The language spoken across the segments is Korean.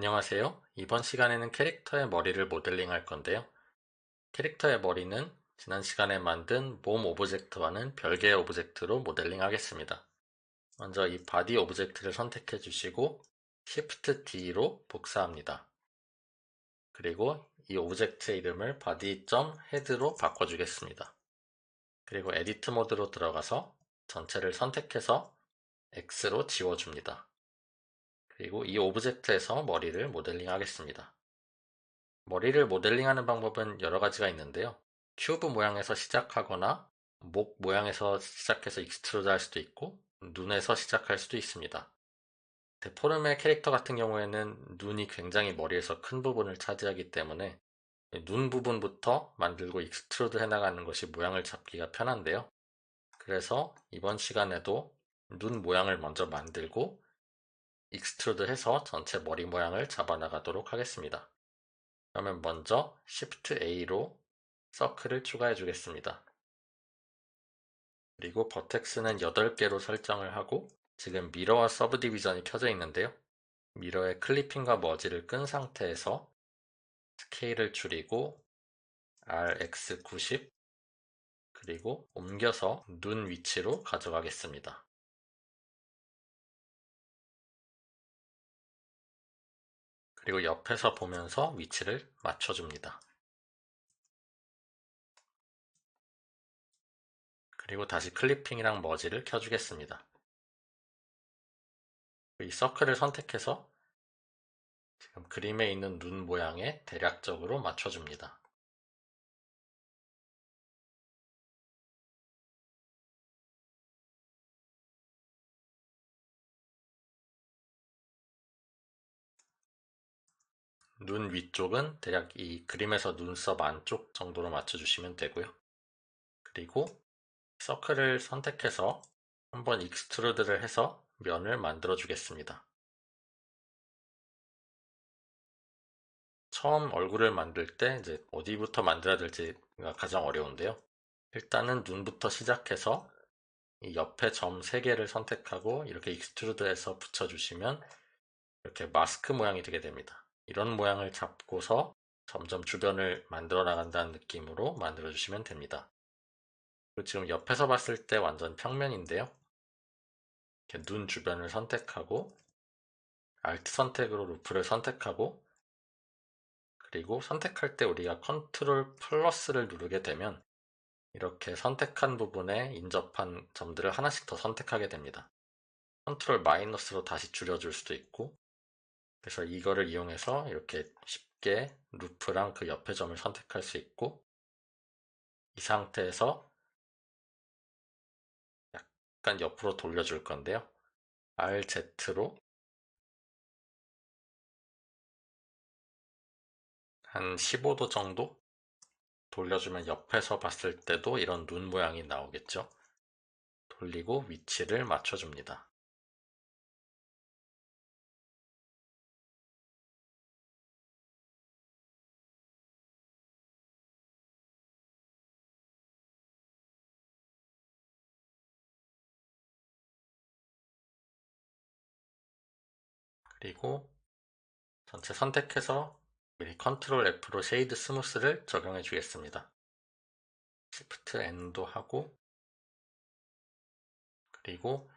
안녕하세요. 이번 시간에는 캐릭터의 머리를 모델링 할 건데요. 캐릭터의 머리는 지난 시간에 만든 몸 오브젝트와는 별개의 오브젝트로 모델링 하겠습니다. 먼저 이 바디 오브젝트를 선택해 주시고 Shift D로 복사합니다. 그리고 이 오브젝트의 이름을 body.head로 바꿔주겠습니다. 그리고 에디트 모드로 들어가서 전체를 선택해서 X로 지워줍니다. 그리고 이 오브젝트에서 머리를 모델링 하겠습니다. 머리를 모델링하는 방법은 여러 가지가 있는데요. 큐브 모양에서 시작하거나 목 모양에서 시작해서 익스트루드 할 수도 있고 눈에서 시작할 수도 있습니다. 데포름의 캐릭터 같은 경우에는 눈이 굉장히 머리에서 큰 부분을 차지하기 때문에 눈 부분부터 만들고 익스트루드 해나가는 것이 모양을 잡기가 편한데요. 그래서 이번 시간에도 눈 모양을 먼저 만들고 익스트루드 해서 전체 머리 모양을 잡아나가도록 하겠습니다. 그러면 먼저 Shift A로 서클을 추가해 주겠습니다. 그리고 버텍스는 8개로 설정을 하고 지금 미러와 서브 디비전이 켜져 있는데요. 미러의 클리핑과 머지를 끈 상태에서 스케일을 줄이고 RX90 그리고 옮겨서 눈 위치로 가져가겠습니다. 그리고 옆에서 보면서 위치를 맞춰줍니다. 그리고 다시 클리핑이랑 머지를 켜주겠습니다. 이 서클을 선택해서 지금 그림에 있는 눈 모양에 대략적으로 맞춰줍니다. 눈 위쪽은 대략 이 그림에서 눈썹 안쪽 정도로 맞춰주시면 되고요. 그리고 서클을 선택해서 한번 익스트루드를 해서 면을 만들어 주겠습니다. 처음 얼굴을 만들 때 이제 어디부터 만들어야 될지가 가장 어려운데요. 일단은 눈부터 시작해서 이 옆에 점 3개를 선택하고 이렇게 익스트루드해서 붙여주시면 이렇게 마스크 모양이 되게 됩니다. 이런 모양을 잡고서 점점 주변을 만들어 나간다는 느낌으로 만들어 주시면 됩니다. 그리고 지금 옆에서 봤을 때 완전 평면인데요. 이렇게 눈 주변을 선택하고 Alt 선택으로 루프를 선택하고 그리고 선택할 때 우리가 컨트롤 플러스를 누르게 되면 이렇게 선택한 부분에 인접한 점들을 하나씩 더 선택하게 됩니다. 컨트롤 마이너스로 다시 줄여줄 수도 있고 그래서 이거를 이용해서 이렇게 쉽게 루프랑 그 옆에 점을 선택할 수 있고 이 상태에서 약간 옆으로 돌려줄 건데요. RZ로 한 15도 정도 돌려주면 옆에서 봤을 때도 이런 눈 모양이 나오겠죠. 돌리고 위치를 맞춰줍니다. 그리고 전체 선택해서 미리 컨트롤 F로 쉐이드 스무스를 적용해 주겠습니다. Shift N도 하고 그리고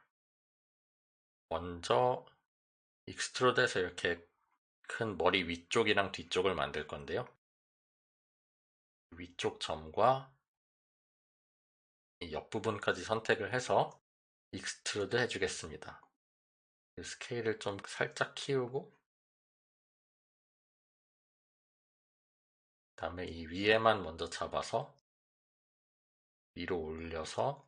먼저 익스트루드해서 이렇게 큰 머리 위쪽이랑 뒤쪽을 만들 건데요. 위쪽 점과 이 옆부분까지 선택을 해서 익스트루드 해주겠습니다. 스케일을 좀 살짝 키우고 그다음에 이 위에만 먼저 잡아서 위로 올려서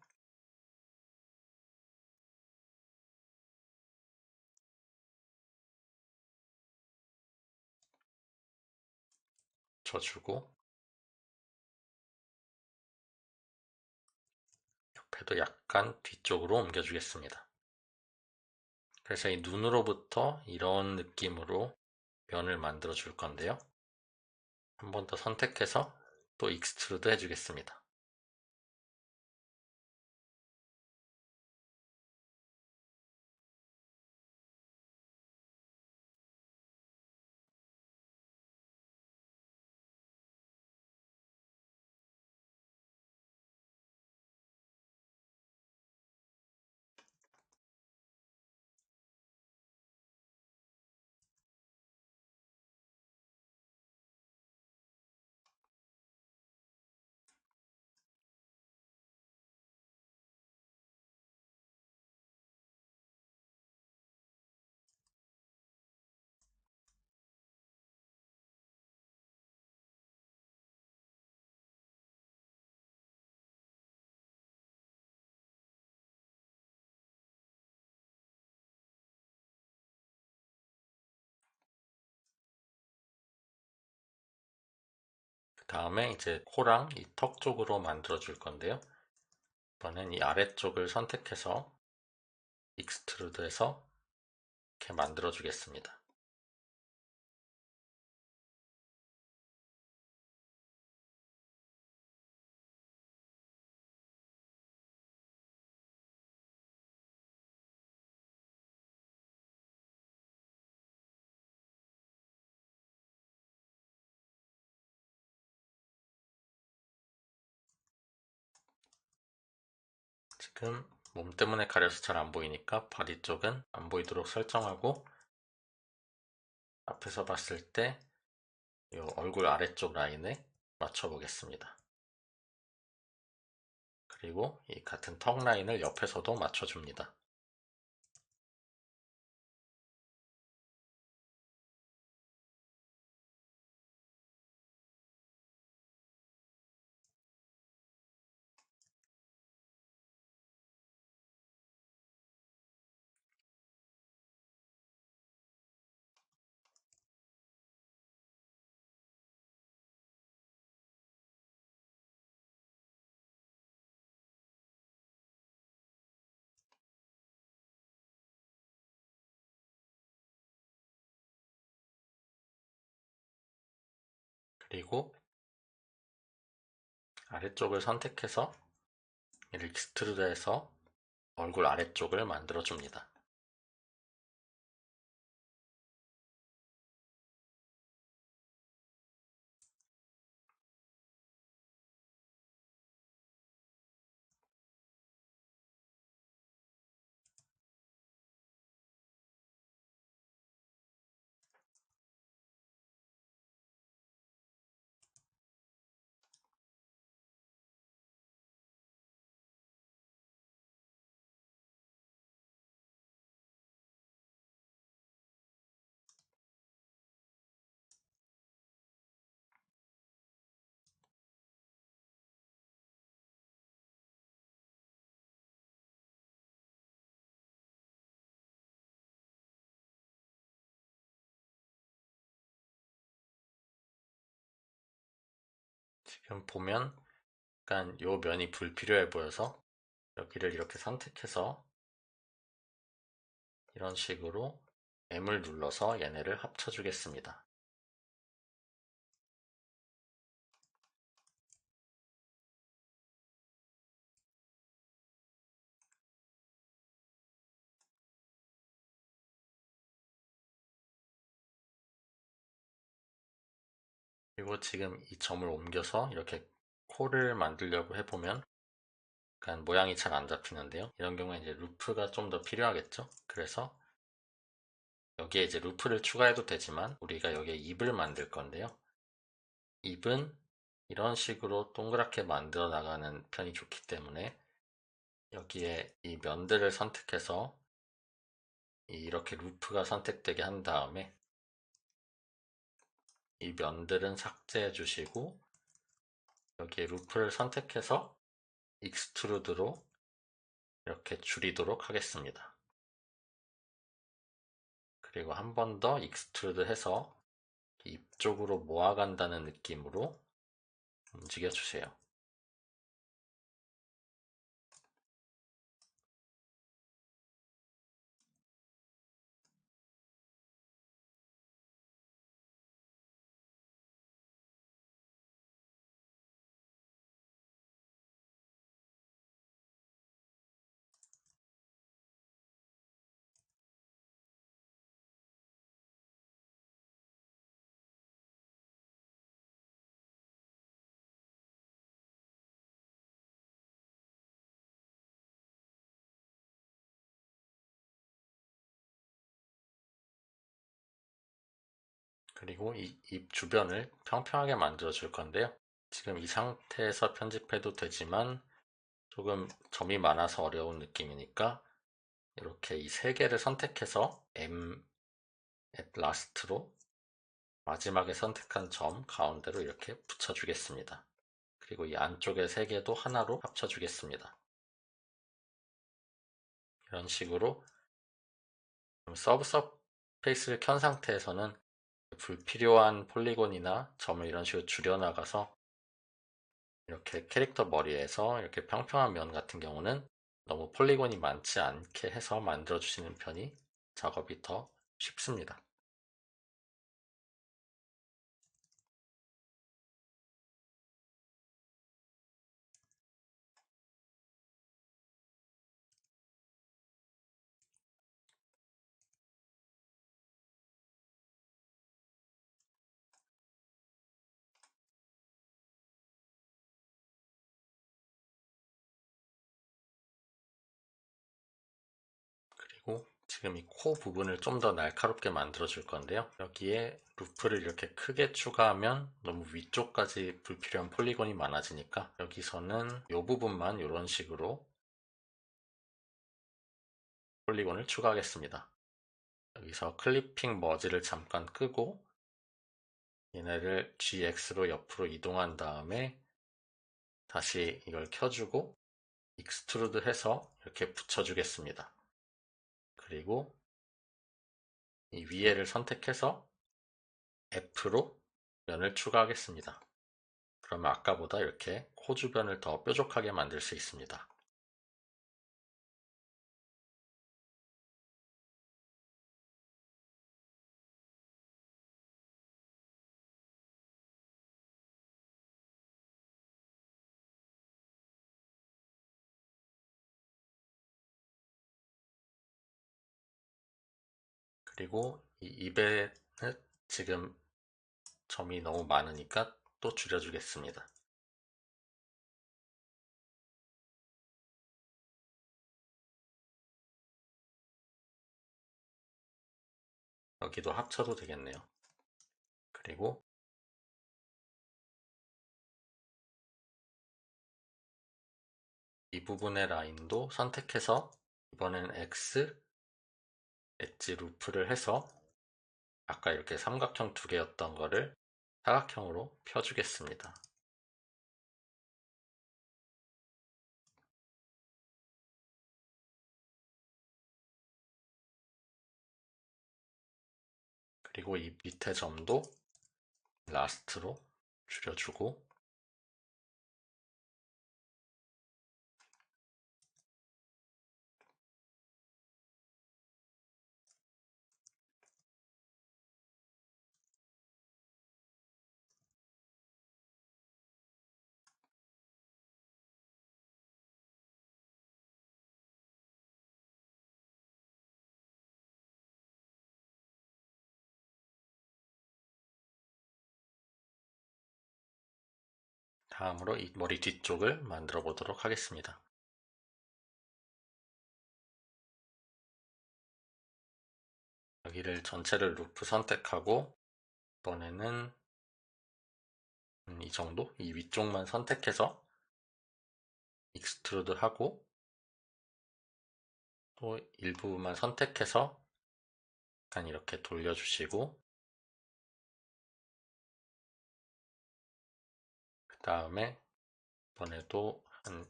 젖주고 옆에도 약간 뒤쪽으로 옮겨주겠습니다. 그래서 이 눈으로부터 이런 느낌으로 면을 만들어 줄 건데요. 한 번 더 선택해서 또 익스트루드 해주겠습니다. 다음에 이제 코랑 이 턱 쪽으로 만들어 줄 건데요. 이번엔 이 아래쪽을 선택해서 익스트루드해서 이렇게 만들어 주겠습니다. 지금 몸 때문에 가려서 잘 안 보이니까 바디 쪽은 안 보이도록 설정하고, 앞에서 봤을 때 이 얼굴 아래쪽 라인에 맞춰 보겠습니다. 그리고 이 같은 턱 라인을 옆에서도 맞춰줍니다. 그리고 아래쪽을 선택해서 익스트루드해서 얼굴 아래쪽을 만들어 줍니다. 지금 보면 약간 요 면이 불필요해 보여서 여기를 이렇게 선택해서 이런 식으로 M을 눌러서 얘네를 합쳐주겠습니다. 그리고 지금 이 점을 옮겨서 이렇게 코를 만들려고 해보면 약간 모양이 잘 안 잡히는데요. 이런 경우에 이제 루프가 좀 더 필요하겠죠. 그래서 여기에 이제 루프를 추가해도 되지만 우리가 여기에 입을 만들 건데요. 입은 이런 식으로 동그랗게 만들어 나가는 편이 좋기 때문에 여기에 이 면들을 선택해서 이렇게 루프가 선택되게 한 다음에 이 면들은 삭제해 주시고 여기에 루프를 선택해서 익스트루드로 이렇게 줄이도록 하겠습니다. 그리고 한 번 더 익스트루드 해서 입 쪽으로 모아간다는 느낌으로 움직여 주세요. 그리고 이 입 주변을 평평하게 만들어 줄 건데요. 지금 이 상태에서 편집해도 되지만 조금 점이 많아서 어려운 느낌이니까 이렇게 이 세 개를 선택해서 M at last로 마지막에 선택한 점 가운데로 이렇게 붙여주겠습니다. 그리고 이 안쪽에 세 개도 하나로 합쳐주겠습니다. 이런 식으로 서브 서페이스를 켠 상태에서는 불필요한 폴리곤이나 점을 이런 식으로 줄여나가서 이렇게 캐릭터 머리에서 이렇게 평평한 면 같은 경우는 너무 폴리곤이 많지 않게 해서 만들어 주시는 편이 작업이 더 쉽습니다. 그리고 지금 이 코 부분을 좀 더 날카롭게 만들어 줄 건데요. 여기에 루프를 이렇게 크게 추가하면 너무 위쪽까지 불필요한 폴리곤이 많아지니까 여기서는 이 부분만 이런 식으로 폴리곤을 추가하겠습니다. 여기서 클리핑 머지를 잠깐 끄고 얘네를 GX로 옆으로 이동한 다음에 다시 이걸 켜주고 익스트루드 해서 이렇게 붙여주겠습니다. 그리고 이 위에를 선택해서 F로 면을 추가하겠습니다. 그러면 아까보다 이렇게 코 주변을 더 뾰족하게 만들 수 있습니다. 그리고 이 입에는 지금 점이 너무 많으니까 또 줄여주겠습니다. 여기도 합쳐도 되겠네요. 그리고 이 부분의 라인도 선택해서 이번엔 X 엣지 루프를 해서 아까 이렇게 삼각형 두 개였던 거를 사각형으로 펴주겠습니다. 그리고 이 밑에 점도 라스트로 줄여주고 다음으로 이 머리 뒤쪽을 만들어 보도록 하겠습니다. 여기를 전체를 루프 선택하고 이번에는 이 정도? 이 위쪽만 선택해서 익스트루드 하고 또 일부분만 선택해서 약간 이렇게 돌려주시고 그 다음에 이번에도 한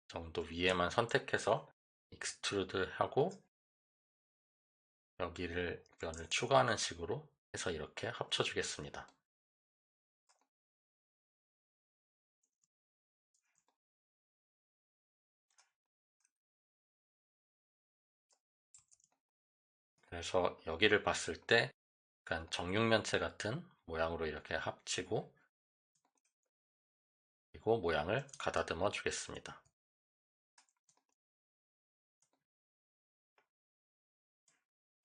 정도 위에만 선택해서 익스트루드 하고 여기를 면을 추가하는 식으로 해서 이렇게 합쳐주겠습니다. 그래서 여기를 봤을 때 약간 정육면체 같은 모양으로 이렇게 합치고 그리고 모양을 가다듬어 주겠습니다.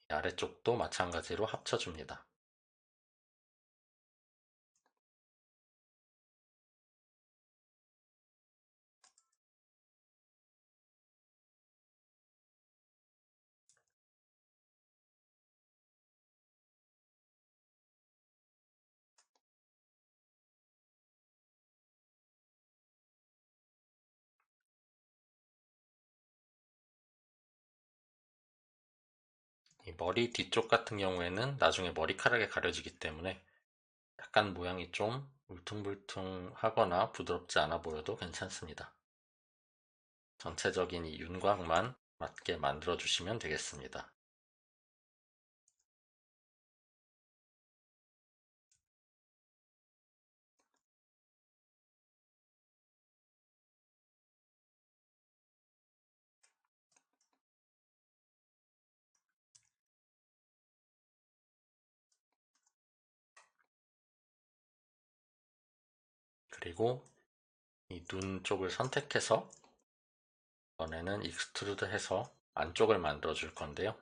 아래쪽도 마찬가지로 합쳐줍니다. 이 머리 뒤쪽 같은 경우에는 나중에 머리카락에 가려지기 때문에 약간 모양이 좀 울퉁불퉁하거나 부드럽지 않아 보여도 괜찮습니다. 전체적인 이 윤곽만 맞게 만들어 주시면 되겠습니다. 그리고 이 눈 쪽을 선택해서 이번에는 익스트루드 해서 안쪽을 만들어 줄 건데요.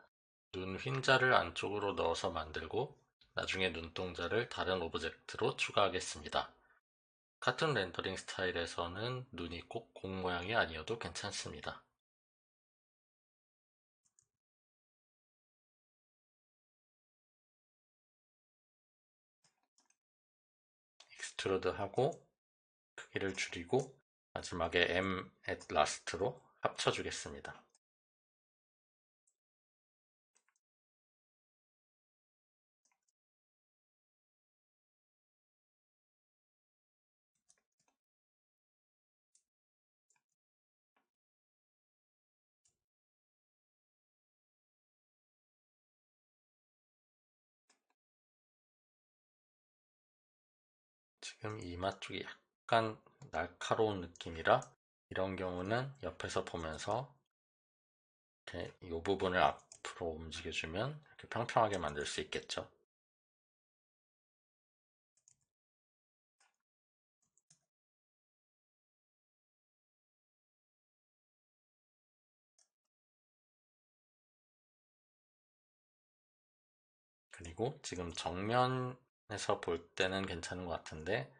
눈 휜자를 안쪽으로 넣어서 만들고 나중에 눈동자를 다른 오브젝트로 추가하겠습니다. 같은 렌더링 스타일에서는 눈이 꼭 공 모양이 아니어도 괜찮습니다. 익스트루드 하고 크기를 줄이고 마지막에 M at last로 합쳐주겠습니다. 지금 이마 쪽이 약간 날카로운 느낌이라 이런 경우는 옆에서 보면서 이렇게 이 부분을 앞으로 움직여주면 이렇게 평평하게 만들 수 있겠죠. 그리고 지금 정면에서 볼 때는 괜찮은 것 같은데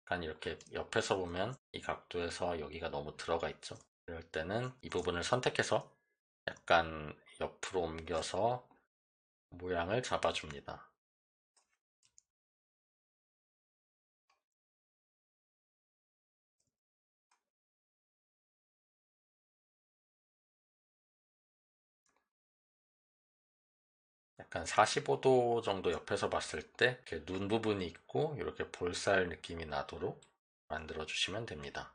약간 이렇게 옆에서 보면 이 각도에서 여기가 너무 들어가 있죠. 이럴 때는 이 부분을 선택해서 약간 옆으로 옮겨서 모양을 잡아줍니다. 약간 45도 정도 옆에서 봤을 때 이렇게 눈 부분이 있고 이렇게 볼살 느낌이 나도록 만들어 주시면 됩니다.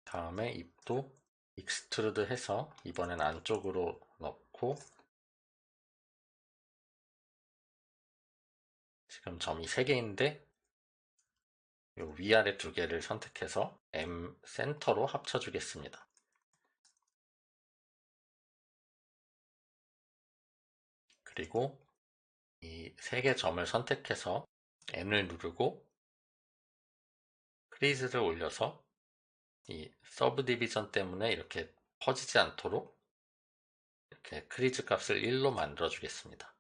다음에 입도 익스트루드 해서 이번엔 안쪽으로 넣고 지금 점이 3개인데 요 위아래 2개를 선택해서 M 센터로 합쳐주겠습니다. 그리고 이 3개 점을 선택해서 N을 누르고 크리즈를 올려서 이 서브 디비전 때문에 이렇게 퍼지지 않도록 이렇게 크리즈 값을 1로 만들어 주겠습니다.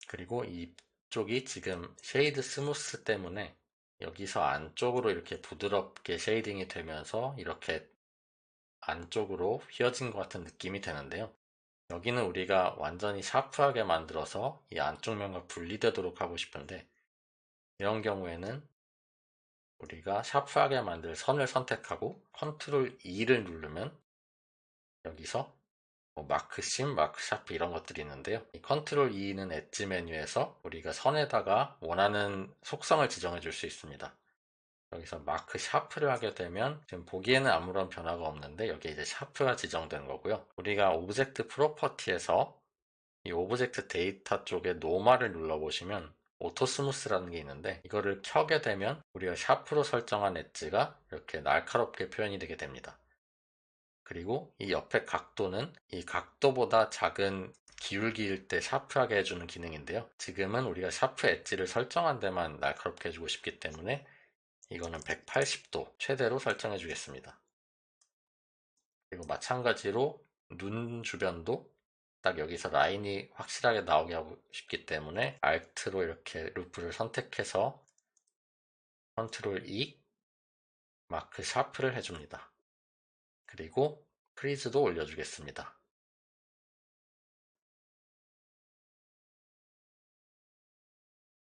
그리고 이쪽이 지금 쉐이드 스무스 때문에 여기서 안쪽으로 이렇게 부드럽게 쉐이딩이 되면서 이렇게 안쪽으로 휘어진 것 같은 느낌이 되는데요. 여기는 우리가 완전히 샤프하게 만들어서 이 안쪽 면과 분리되도록 하고 싶은데 이런 경우에는 우리가 샤프하게 만들 선을 선택하고 컨트롤 E를 누르면 여기서 뭐 마크 심, 마크 샤프 이런 것들이 있는데요. 이 컨트롤 E는 엣지 메뉴에서 우리가 선에다가 원하는 속성을 지정해 줄 수 있습니다. 여기서 마크 샤프를 하게 되면 지금 보기에는 아무런 변화가 없는데 여기에 이제 샤프가 지정된 거고요. 우리가 오브젝트 프로퍼티에서 이 오브젝트 데이터 쪽에 노멀을 눌러보시면 오토 스무스라는 게 있는데 이거를 켜게 되면 우리가 샤프로 설정한 엣지가 이렇게 날카롭게 표현이 되게 됩니다. 그리고 이 옆에 각도는 이 각도보다 작은 기울기일 때 샤프하게 해주는 기능인데요. 지금은 우리가 샤프 엣지를 설정한 데만 날카롭게 해주고 싶기 때문에 이거는 180도 최대로 설정해 주겠습니다. 그리고 마찬가지로 눈 주변도 딱 여기서 라인이 확실하게 나오게 하고 싶기 때문에 Alt로 이렇게 루프를 선택해서 컨트롤 E 마크 샤프를 해줍니다. 그리고 프리즈도 올려주겠습니다.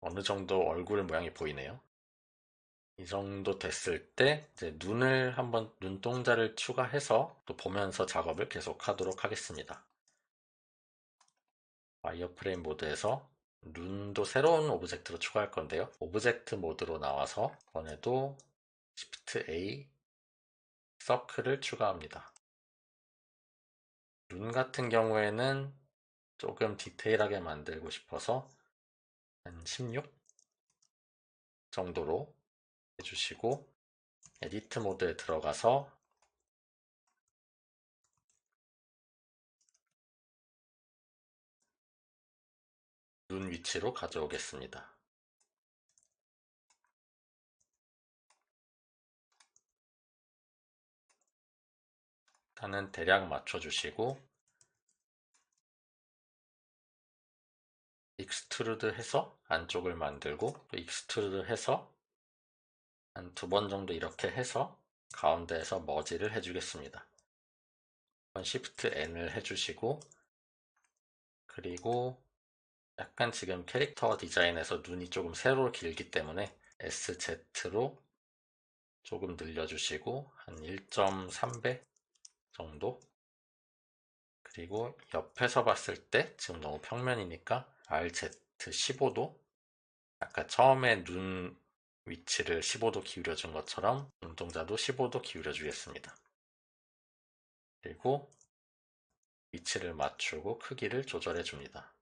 어느 정도 얼굴 모양이 보이네요. 이 정도 됐을 때 이제 눈을 한번 눈동자를 추가해서 또 보면서 작업을 계속 하도록 하겠습니다. 와이어프레임 모드에서 눈도 새로운 오브젝트로 추가할 건데요. 오브젝트 모드로 나와서 이번에도 Shift A 서클을 추가합니다. 눈 같은 경우에는 조금 디테일하게 만들고 싶어서 한 16 정도로 해주시고 에디트 모드에 들어가서 위치로 가져오겠습니다. 일단은 대략 맞춰주시고 익스트루드 해서 안쪽을 만들고 또 익스트루드 해서 한 2번 정도 이렇게 해서 가운데에서 머지를 해주겠습니다. Shift N을 해주시고 그리고 약간 지금 캐릭터 디자인에서 눈이 조금 세로 길기 때문에 SZ로 조금 늘려주시고 한 1.3배 정도. 그리고 옆에서 봤을 때 지금 너무 평면이니까 RZ 15도, 아까 처음에 눈 위치를 15도 기울여 준 것처럼 눈동자도 15도 기울여 주겠습니다. 그리고 위치를 맞추고 크기를 조절해 줍니다.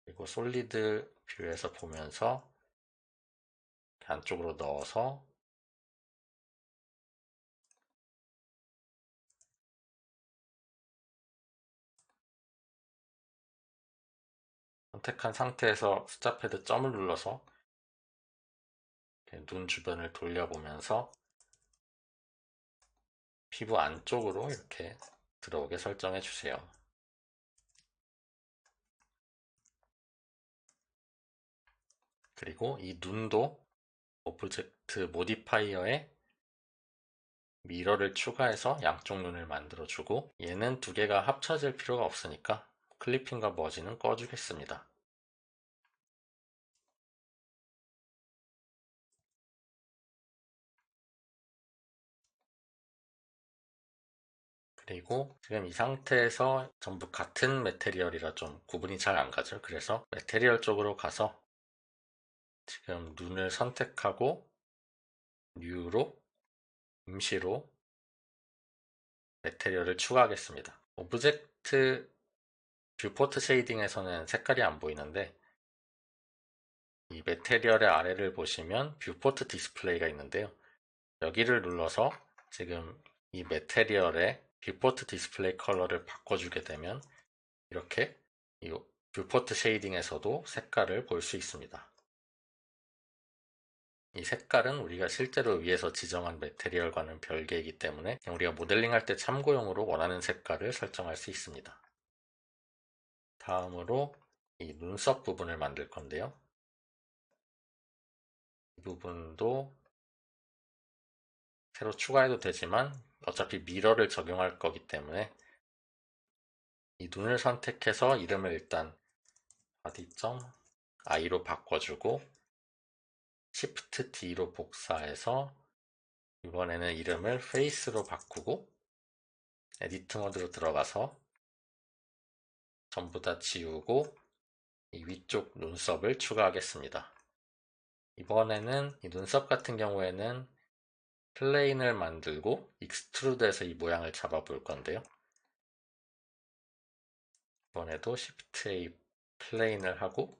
그리고 솔리드 뷰에서 보면서 안쪽으로 넣어서 선택한 상태에서 숫자 패드 점을 눌러서 눈 주변을 돌려보면서 피부 안쪽으로 이렇게 들어오게 설정해 주세요. 그리고 이 눈도 오브젝트 모디파이어에 미러를 추가해서 양쪽 눈을 만들어주고 얘는 두 개가 합쳐질 필요가 없으니까 클리핑과 머지는 꺼주겠습니다. 그리고 지금 이 상태에서 전부 같은 매테리얼이라 좀 구분이 잘 안 가죠. 그래서 매테리얼 쪽으로 가서 지금 눈을 선택하고 New로 임시로 매테리얼을 추가하겠습니다. 오브젝트 뷰포트 쉐이딩에서는 색깔이 안 보이는데 이 매테리얼의 아래를 보시면 뷰포트 디스플레이가 있는데요. 여기를 눌러서 지금 이 매테리얼의 뷰포트 디스플레이 컬러를 바꿔주게 되면 이렇게 이 뷰포트 쉐이딩에서도 색깔을 볼 수 있습니다. 이 색깔은 우리가 실제로 위에서 지정한 매테리얼과는 별개이기 때문에 우리가 모델링할 때 참고용으로 원하는 색깔을 설정할 수 있습니다. 다음으로 이 눈썹 부분을 만들 건데요. 이 부분도 새로 추가해도 되지만 어차피 미러를 적용할 거기 때문에 이 눈을 선택해서 이름을 일단 body.i로 바꿔주고 Shift D로 복사해서 이번에는 이름을 face로 바꾸고 에디트 모드로 들어가서 전부 다 지우고 이 위쪽 눈썹을 추가하겠습니다. 이번에는 이 눈썹 같은 경우에는 플레인을 만들고 익스트루드해서 이 모양을 잡아 볼 건데요. 이번에도 Shift A 플레인을 하고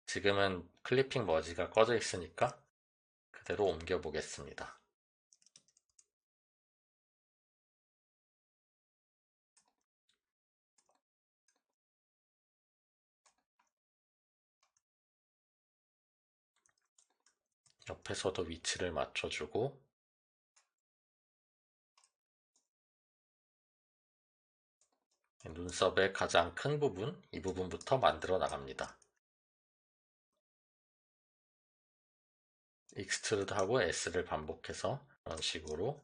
지금은 클리핑 머지가 꺼져 있으니까 그대로 옮겨 보겠습니다. 옆에서도 위치를 맞춰주고 눈썹의 가장 큰 부분, 이 부분부터 만들어 나갑니다. 익스트루드하고 S를 반복해서 이런 식으로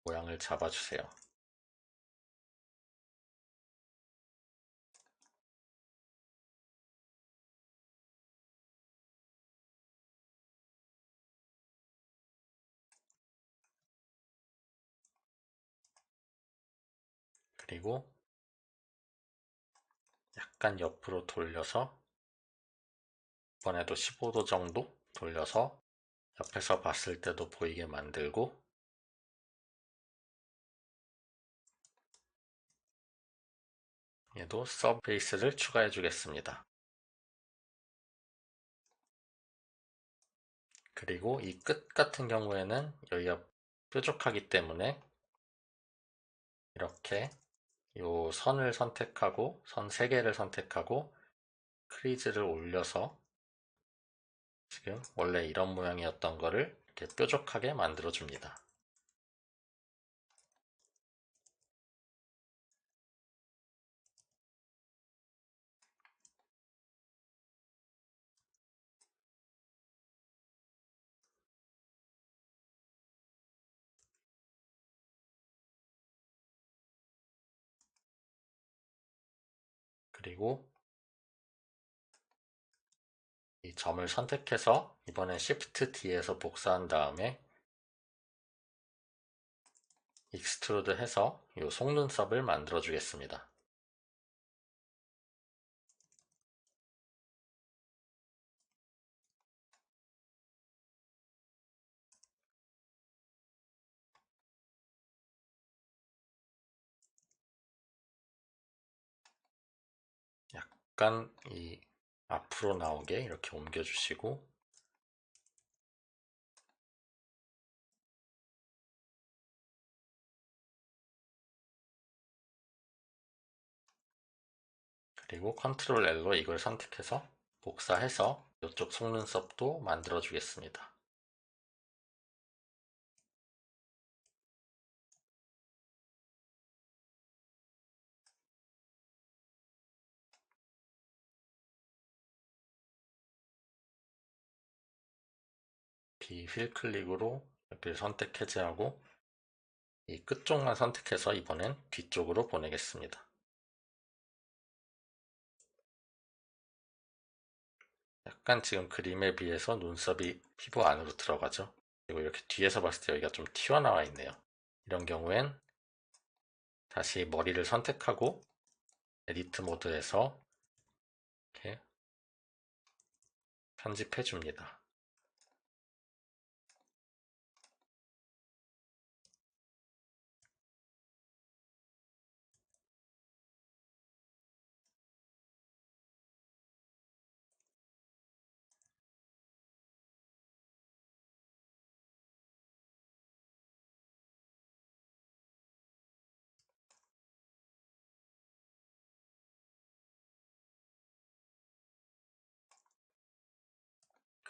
모양을 잡아주세요. 그리고 약간 옆으로 돌려서 이번에도 15도 정도 돌려서 옆에서 봤을 때도 보이게 만들고 얘도 서페이스를 추가해 주겠습니다. 그리고 이 끝 같은 경우에는 여기가 뾰족하기 때문에 이렇게 이 선을 선택하고 선 3개를 선택하고 크리즈를 올려서 지금 원래 이런 모양이었던 거를 이렇게 뾰족하게 만들어 줍니다. 그리고 이 점을 선택해서 이번엔 Shift D에서 복사한 다음에 익스트루드 해서 이 속눈썹을 만들어 주겠습니다. 약간 이 앞으로 나오게 이렇게 옮겨주시고 그리고 컨트롤 L로 이걸 선택해서 복사해서 이쪽 속눈썹도 만들어 주겠습니다. 비휠 클릭으로 여기를 선택 해제하고 이 끝쪽만 선택해서 이번엔 뒤쪽으로 보내겠습니다. 약간 지금 그림에 비해서 눈썹이 피부 안으로 들어가죠. 그리고 이렇게 뒤에서 봤을 때 여기가 좀 튀어나와 있네요. 이런 경우엔 다시 머리를 선택하고 에디트 모드에서 이렇게 편집해 줍니다.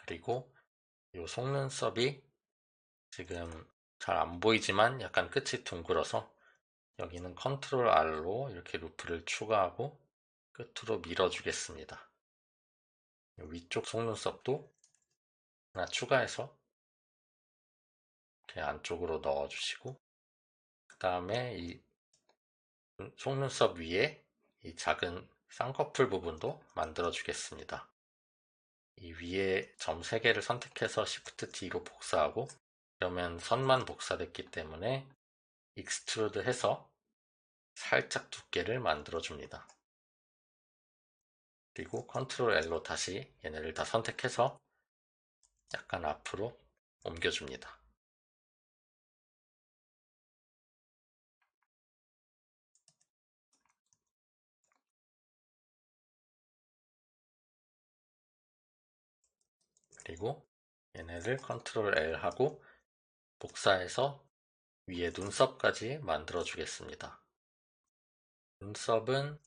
그리고 이 속눈썹이 지금 잘 안 보이지만 약간 끝이 둥글어서 여기는 컨트롤 R로 이렇게 루프를 추가하고 끝으로 밀어주겠습니다. 위쪽 속눈썹도 하나 추가해서 이렇게 안쪽으로 넣어주시고 그 다음에 이 속눈썹 위에 이 작은 쌍꺼풀 부분도 만들어 주겠습니다. 이 위에 점 3개를 선택해서 Shift D로 복사하고 그러면 선만 복사됐기 때문에 익스트루드 해서 살짝 두께를 만들어 줍니다. 그리고 컨트롤 L로 다시 얘네를 다 선택해서 약간 앞으로 옮겨줍니다. 그리고 얘네를 컨트롤 L 하고 복사해서 위에 눈썹까지 만들어 주겠습니다. 눈썹은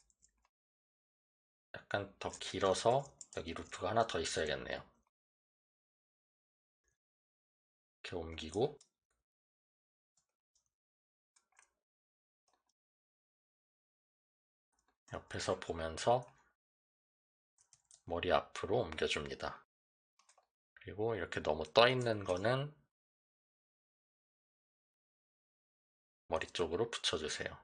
약간 더 길어서 여기 루프가 하나 더 있어야겠네요. 이렇게 옮기고 옆에서 보면서 머리 앞으로 옮겨줍니다. 그리고 이렇게 너무 떠 있는 거는 머리 쪽으로 붙여주세요.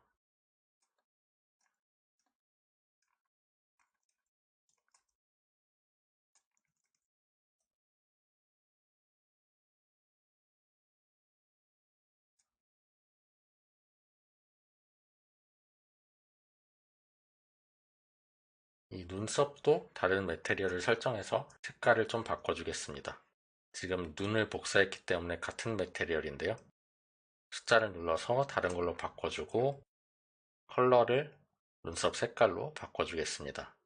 이 눈썹도 다른 매테리얼을 설정해서 색깔을 좀 바꿔주겠습니다. 지금 눈을 복사했기 때문에 같은 매테리얼인데요. 숫자를 눌러서 다른 걸로 바꿔주고 컬러를 눈썹 색깔로 바꿔주겠습니다.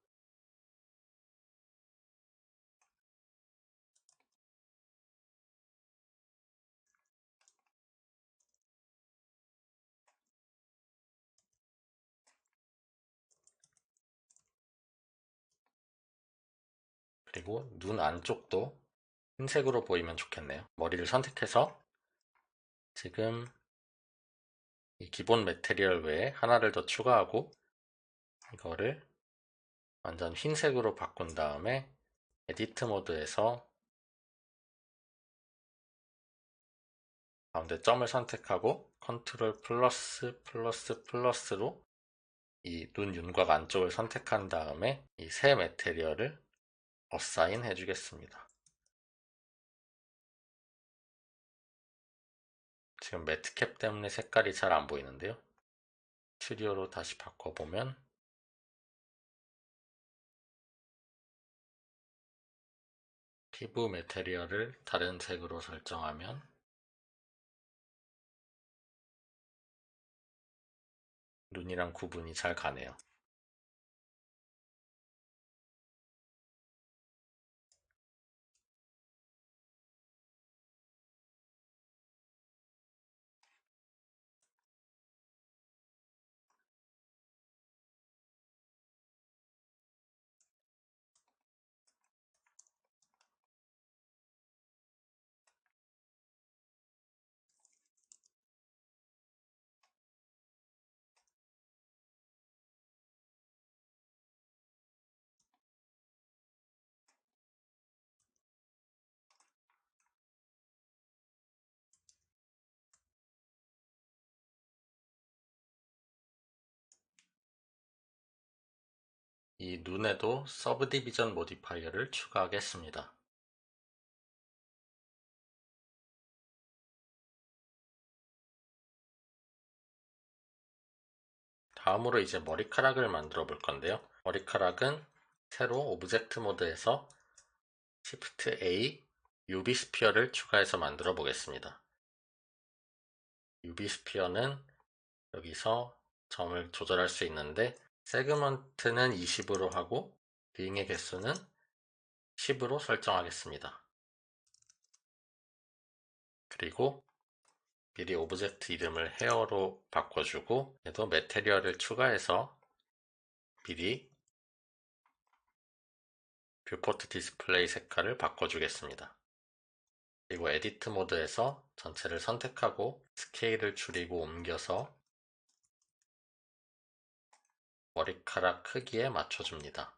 그리고 눈 안쪽도 흰색으로 보이면 좋겠네요. 머리를 선택해서 지금 이 기본 매테리얼 외에 하나를 더 추가하고 이거를 완전 흰색으로 바꾼 다음에 에디트 모드에서 가운데 점을 선택하고 컨트롤 플러스 플러스 플러스로 이 눈 윤곽 안쪽을 선택한 다음에 이 새 매테리얼을 어사인 해주겠습니다. 지금 매트캡 때문에 색깔이 잘 안 보이는데요. 스튜디오로 다시 바꿔보면 피부 매테리얼을 다른 색으로 설정하면 눈이랑 구분이 잘 가네요. 이 눈에도 서브디비전 모디파이어를 추가하겠습니다. 다음으로 이제 머리카락을 만들어 볼 건데요. 머리카락은 새로 오브젝트 모드에서 Shift A UV 스피어를 추가해서 만들어 보겠습니다. UV 스피어는 여기서 점을 조절할 수 있는데 세그먼트는 20으로 하고 링의 개수는 10으로 설정하겠습니다. 그리고 미리 오브젝트 이름을 헤어로 바꿔주고 얘도 매테리얼을 추가해서 미리 뷰포트 디스플레이 색깔을 바꿔주겠습니다. 그리고 에디트 모드에서 전체를 선택하고 스케일을 줄이고 옮겨서 머리카락 크기에 맞춰줍니다.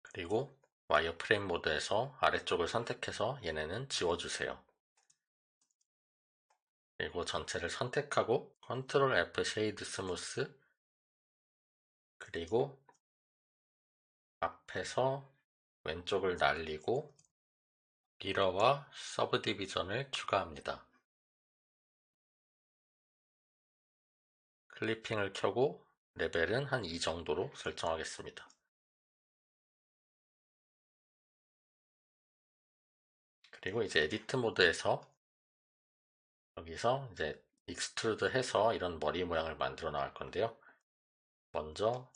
그리고 와이어프레임 모드에서 아래쪽을 선택해서 얘네는 지워주세요. 그리고 전체를 선택하고 컨트롤 F 쉐이드 스무스 그리고 앞에서 왼쪽을 날리고 미러와 서브디비전을 추가합니다. 클리핑을 켜고 레벨은 한 2 정도로 설정하겠습니다. 그리고 이제 에디트 모드에서 여기서 이제 익스트루드 해서 이런 머리 모양을 만들어 나갈 건데요. 먼저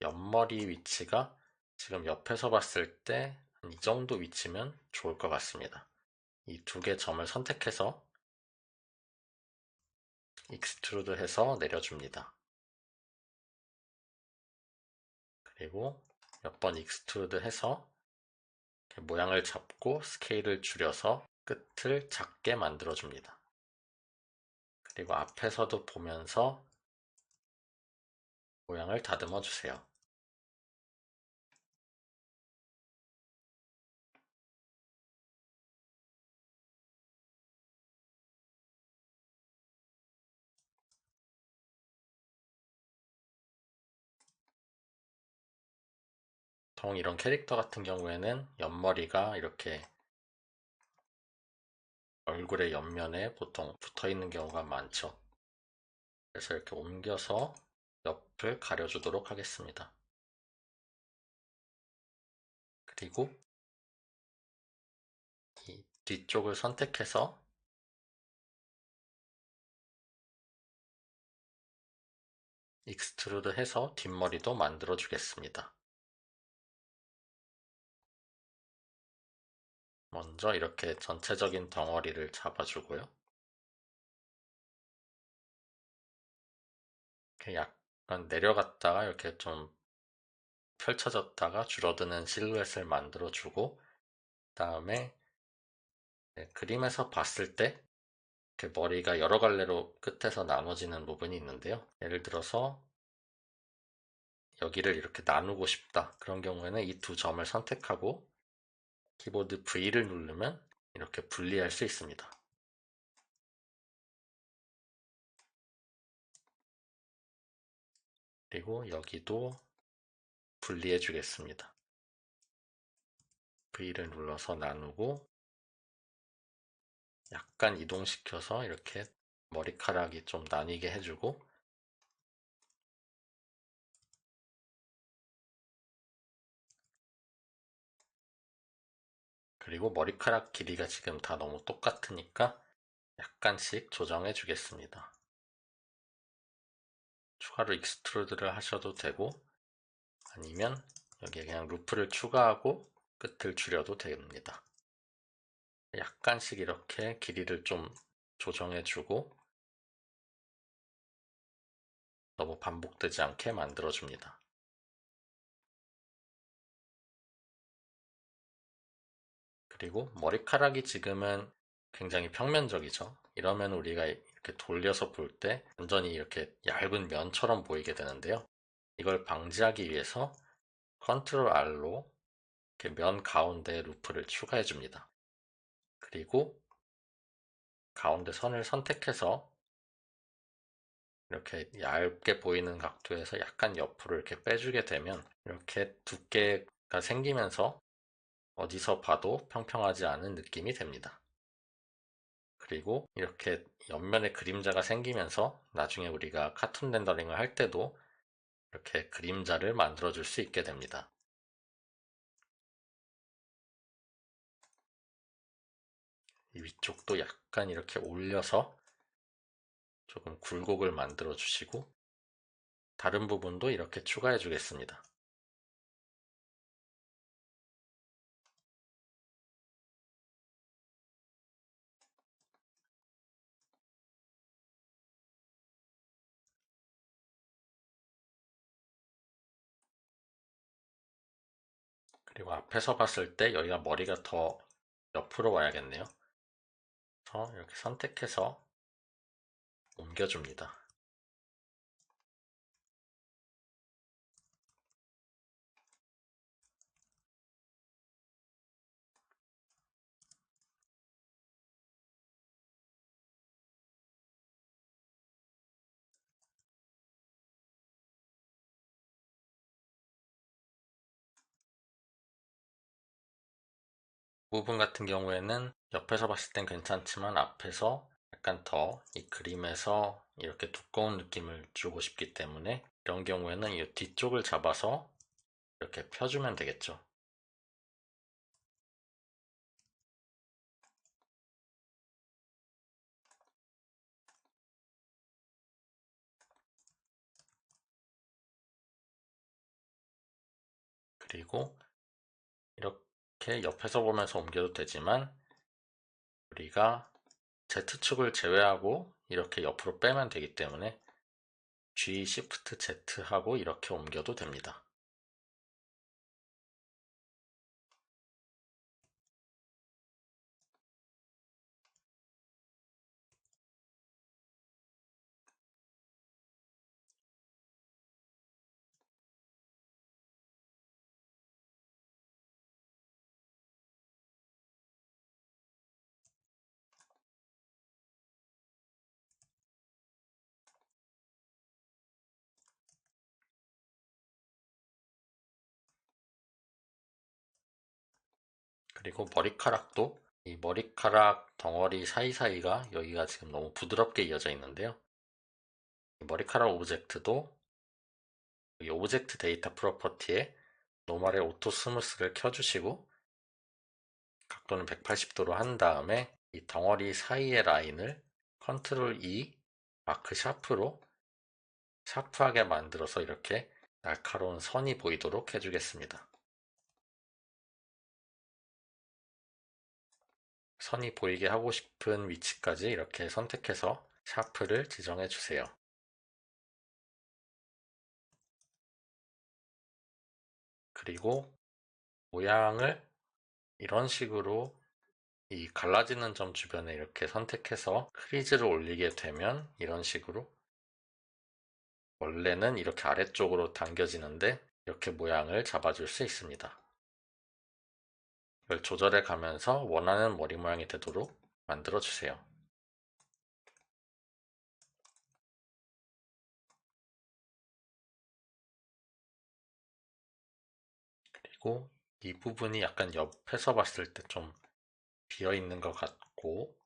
옆머리 위치가 지금 옆에서 봤을 때 이 정도 위치면 좋을 것 같습니다. 이 두 개 점을 선택해서 익스트루드 해서 내려줍니다. 그리고 몇 번 익스트루드 해서 모양을 잡고 스케일을 줄여서 끝을 작게 만들어줍니다. 그리고 앞에서도 보면서 모양을 다듬어 주세요. 보통 이런 캐릭터 같은 경우에는 옆머리가 이렇게 얼굴의 옆면에 보통 붙어 있는 경우가 많죠. 그래서 이렇게 옮겨서 옆을 가려주도록 하겠습니다. 그리고 이 뒤쪽을 선택해서 익스트루드 해서 뒷머리도 만들어 주겠습니다. 먼저 이렇게 전체적인 덩어리를 잡아주고요. 이렇게 약간 내려갔다가 이렇게 좀 펼쳐졌다가 줄어드는 실루엣을 만들어주고, 그다음에 그림에서 봤을 때 이렇게 머리가 여러 갈래로 끝에서 나눠지는 부분이 있는데요. 예를 들어서 여기를 이렇게 나누고 싶다. 그런 경우에는 이 두 점을 선택하고 키보드 V를 누르면 이렇게 분리할 수 있습니다. 그리고 여기도 분리해 주겠습니다. V를 눌러서 나누고 약간 이동시켜서 이렇게 머리카락이 좀 나뉘게 해주고, 그리고 머리카락 길이가 지금 다 너무 똑같으니까 약간씩 조정해 주겠습니다. 추가로 익스트루드를 하셔도 되고, 아니면 여기에 그냥 루프를 추가하고 끝을 줄여도 됩니다. 약간씩 이렇게 길이를 좀 조정해 주고 너무 반복되지 않게 만들어 줍니다. 그리고 머리카락이 지금은 굉장히 평면적이죠. 이러면 우리가 이렇게 돌려서 볼 때 완전히 이렇게 얇은 면처럼 보이게 되는데요. 이걸 방지하기 위해서 컨트롤 R로 이렇게 면 가운데 루프를 추가해 줍니다. 그리고 가운데 선을 선택해서 이렇게 얇게 보이는 각도에서 약간 옆으로 이렇게 빼주게 되면 이렇게 두께가 생기면서 어디서 봐도 평평하지 않은 느낌이 됩니다. 그리고 이렇게 옆면에 그림자가 생기면서 나중에 우리가 카툰 렌더링을 할 때도 이렇게 그림자를 만들어 줄 수 있게 됩니다. 이 위쪽도 약간 이렇게 올려서 조금 굴곡을 만들어 주시고 다른 부분도 이렇게 추가해 주겠습니다. 그리고 앞에서 봤을 때 여기가 머리가 더 옆으로 와야겠네요. 그래서 이렇게 선택해서 옮겨줍니다. 부분 같은 경우에는 옆에서 봤을 땐 괜찮지만 앞에서 약간 더 이 그림에서 이렇게 두꺼운 느낌을 주고 싶기 때문에 이런 경우에는 이 뒤쪽을 잡아서 이렇게 펴주면 되겠죠. 그리고 이렇게 옆에서 보면서 옮겨도 되지만 우리가 Z축을 제외하고 이렇게 옆으로 빼면 되기 때문에 G, Shift, Z 하고 이렇게 옮겨도 됩니다. 그리고 머리카락도 이 머리카락 덩어리 사이사이가 여기가 지금 너무 부드럽게 이어져 있는데요. 머리카락 오브젝트도 이 오브젝트 데이터 프로퍼티에 노멀의 오토 스무스를 켜주시고 각도는 180도로 한 다음에 이 덩어리 사이의 라인을 컨트롤 E 마크 샤프로 샤프하게 만들어서 이렇게 날카로운 선이 보이도록 해주겠습니다. 선이 보이게 하고 싶은 위치까지 이렇게 선택해서 샤프를 지정해 주세요. 그리고 모양을 이런 식으로 이 갈라지는 점 주변에 이렇게 선택해서 크리즈를 올리게 되면 이런 식으로 원래는 이렇게 아래쪽으로 당겨지는데 이렇게 모양을 잡아줄 수 있습니다. 이걸 조절해 가면서 원하는 머리 모양이 되도록 만들어 주세요. 그리고 이 부분이 약간 옆에서 봤을 때 좀 비어 있는 것 같고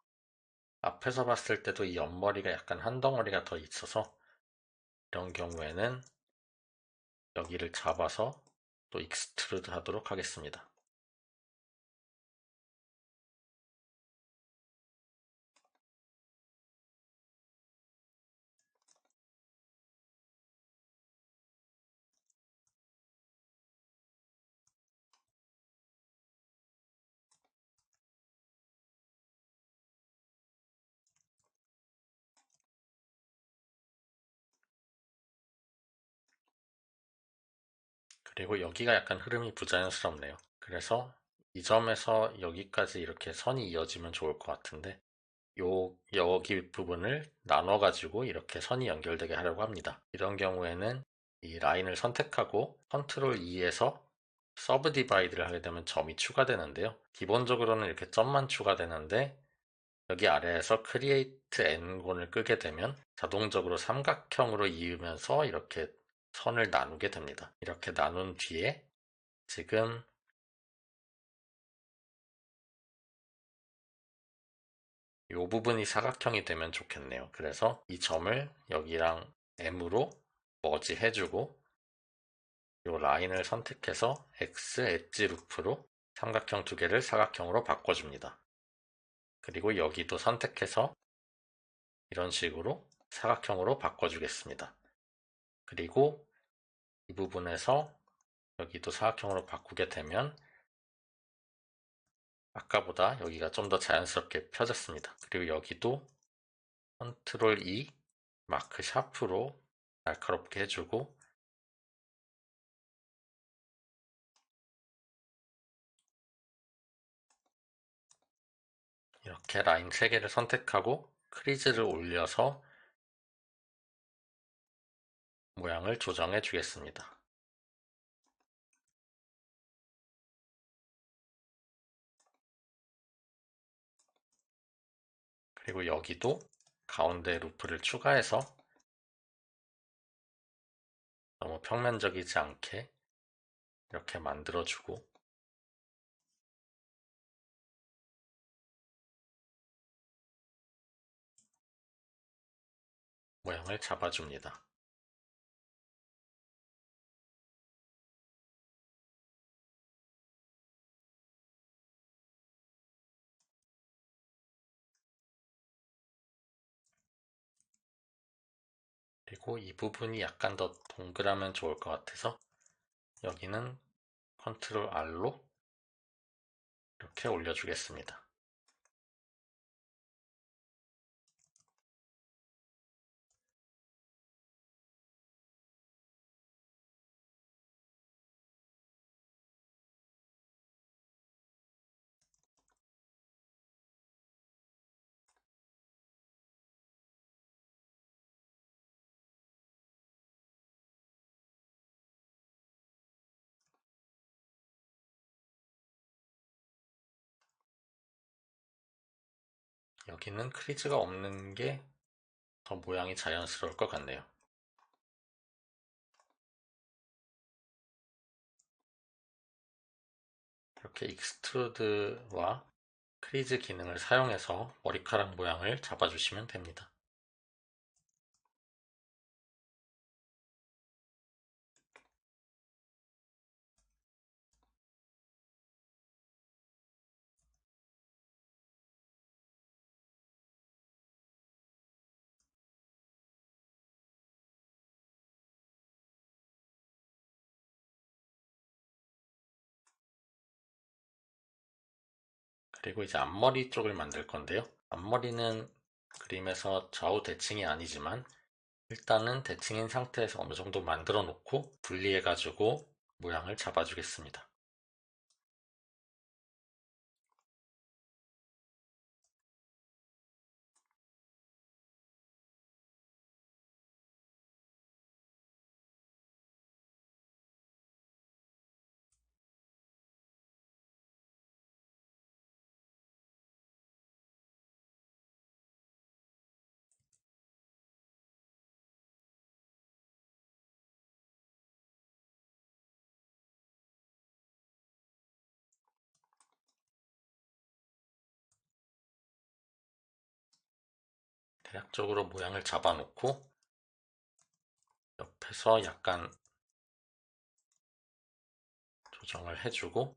앞에서 봤을 때도 이 옆머리가 약간 한 덩어리가 더 있어서 이런 경우에는 여기를 잡아서 또 익스트루드 하도록 하겠습니다. 그리고 여기가 약간 흐름이 부자연스럽네요. 그래서 이 점에서 여기까지 이렇게 선이 이어지면 좋을 것 같은데 여기 부분을 나눠가지고 이렇게 선이 연결되게 하려고 합니다. 이런 경우에는 이 라인을 선택하고 컨트롤 E에서 서브 디바이드를 하게 되면 점이 추가되는데요. 기본적으로는 이렇게 점만 추가되는데 여기 아래에서 크리에이트 N곤을 끄게 되면 자동적으로 삼각형으로 이으면서 이렇게 선을 나누게 됩니다. 이렇게 나눈 뒤에 지금 이 부분이 사각형이 되면 좋겠네요. 그래서 이 점을 여기랑 M으로 머지 해주고 이 라인을 선택해서 X 엣지 루프로 삼각형 두 개를 사각형으로 바꿔줍니다. 그리고 여기도 선택해서 이런 식으로 사각형으로 바꿔주겠습니다. 그리고 이 부분에서 여기도 사각형으로 바꾸게 되면 아까보다 여기가 좀 더 자연스럽게 펴졌습니다. 그리고 여기도 컨트롤 E 마크 샤프로 날카롭게 해주고 이렇게 라인 3개를 선택하고 크리즈를 올려서 모양을 조정해 주겠습니다. 그리고 여기도 가운데 루프를 추가해서 너무 평면적이지 않게 이렇게 만들어주고 모양을 잡아줍니다. 그리고 이 부분이 약간 더 동그라면 좋을 것 같아서 여기는 컨트롤 R로 이렇게 올려주겠습니다. 여기는 크리즈가 없는 게 더 모양이 자연스러울 것 같네요. 이렇게 익스트루드와 크리즈 기능을 사용해서 머리카락 모양을 잡아주시면 됩니다. 그리고 이제 앞머리 쪽을 만들 건데요. 앞머리는 그림에서 좌우 대칭이 아니지만 일단은 대칭인 상태에서 어느 정도 만들어 놓고 분리해 가지고 모양을 잡아주겠습니다. 대략적으로 모양을 잡아 놓고 옆에서 약간 조정을 해주고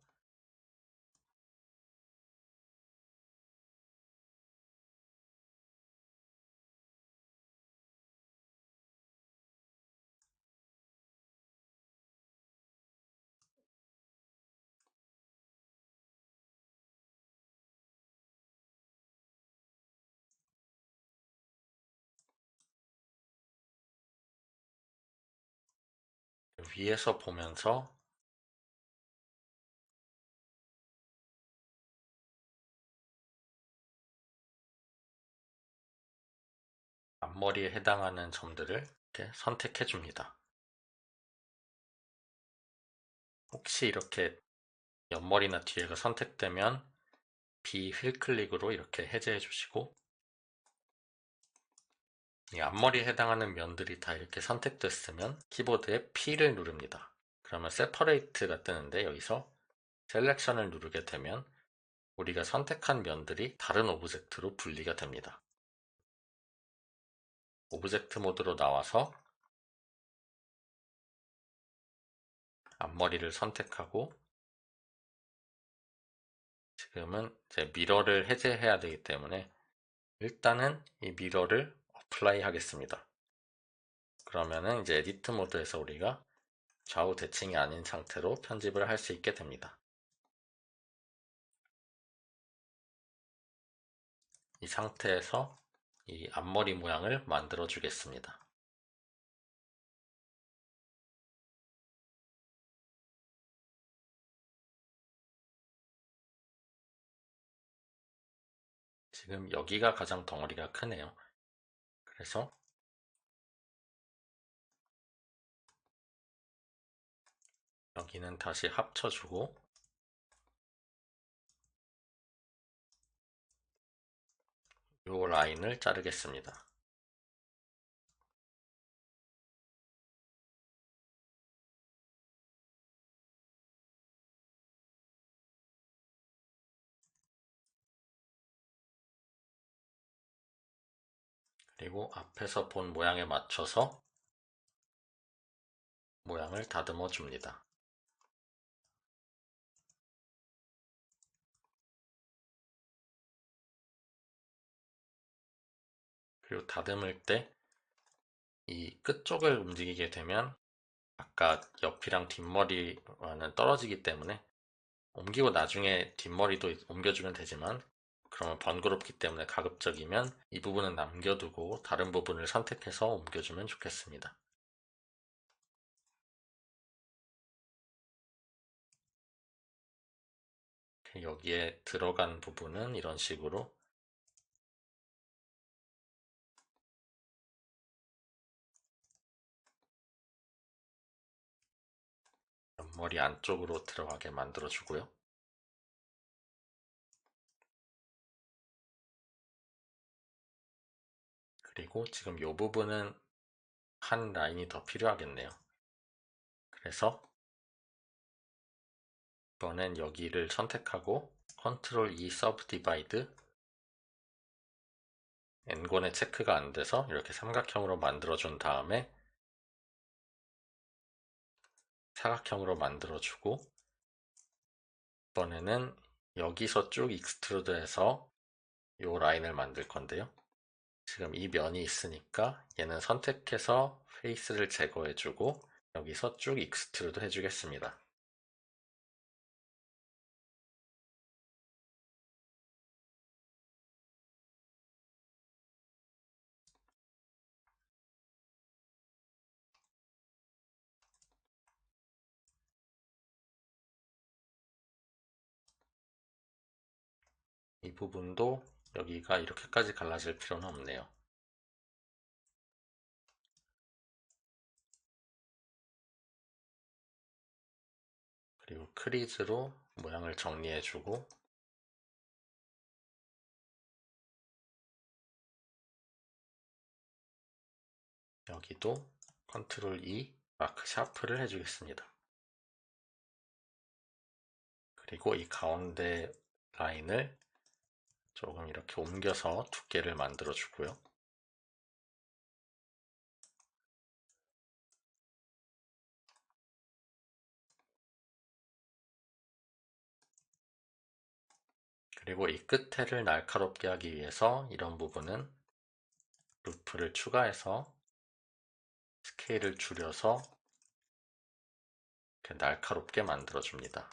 위에서 보면서 앞머리에 해당하는 점들을 이렇게 선택해 줍니다. 혹시 이렇게 옆머리나 뒤에가 선택되면 비휠 클릭으로 이렇게 해제해 주시고, 이 앞머리에 해당하는 면들이 다 이렇게 선택됐으면 키보드에 P를 누릅니다. 그러면 separate가 뜨는데 여기서 셀렉션을 누르게 되면 우리가 선택한 면들이 다른 오브젝트로 분리가 됩니다. 오브젝트 모드로 나와서 앞머리를 선택하고, 지금은 이제 미러를 해제해야 되기 때문에 일단은 이 미러를 어플라이 하겠습니다. 그러면은 이제 에디트 모드에서 우리가 좌우 대칭이 아닌 상태로 편집을 할 수 있게 됩니다. 이 상태에서 이 앞머리 모양을 만들어 주겠습니다. 지금 여기가 가장 덩어리가 크네요. 그래서 여기는 다시 합쳐주고 이 라인을 자르겠습니다. 그리고 앞에서 본 모양에 맞춰서 모양을 다듬어 줍니다. 그리고 다듬을 때 이 끝쪽을 움직이게 되면 아까 옆이랑 뒷머리와는 떨어지기 때문에 옮기고 나중에 뒷머리도 옮겨주면 되지만 그러면 번거롭기 때문에 가급적이면 이 부분은 남겨두고 다른 부분을 선택해서 옮겨주면 좋겠습니다. 여기에 들어간 부분은 이런 식으로 옆머리 안쪽으로 들어가게 만들어 주고요. 그리고 지금 이 부분은 한 라인이 더 필요하겠네요. 그래서 이번엔 여기를 선택하고 Ctrl E Subdivide N권의 체크가 안 돼서 이렇게 삼각형으로 만들어 준 다음에 사각형으로 만들어 주고, 이번에는 여기서 쭉 익스트루드해서 이 라인을 만들 건데요. 지금 이 면이 있으니까 얘는 선택해서 페이스를 제거해 주고 여기서 쭉 익스트루드 해주겠습니다. 이 부분도 여기가 이렇게까지 갈라질 필요는 없네요. 그리고 크리즈로 모양을 정리해주고 여기도 컨트롤 E 마크 샤프를 해주겠습니다. 그리고 이 가운데 라인을 조금 이렇게 옮겨서 두께를 만들어 주고요. 그리고 이 끝에를 날카롭게 하기 위해서 이런 부분은 루프를 추가해서 스케일을 줄여서 이렇게 날카롭게 만들어 줍니다.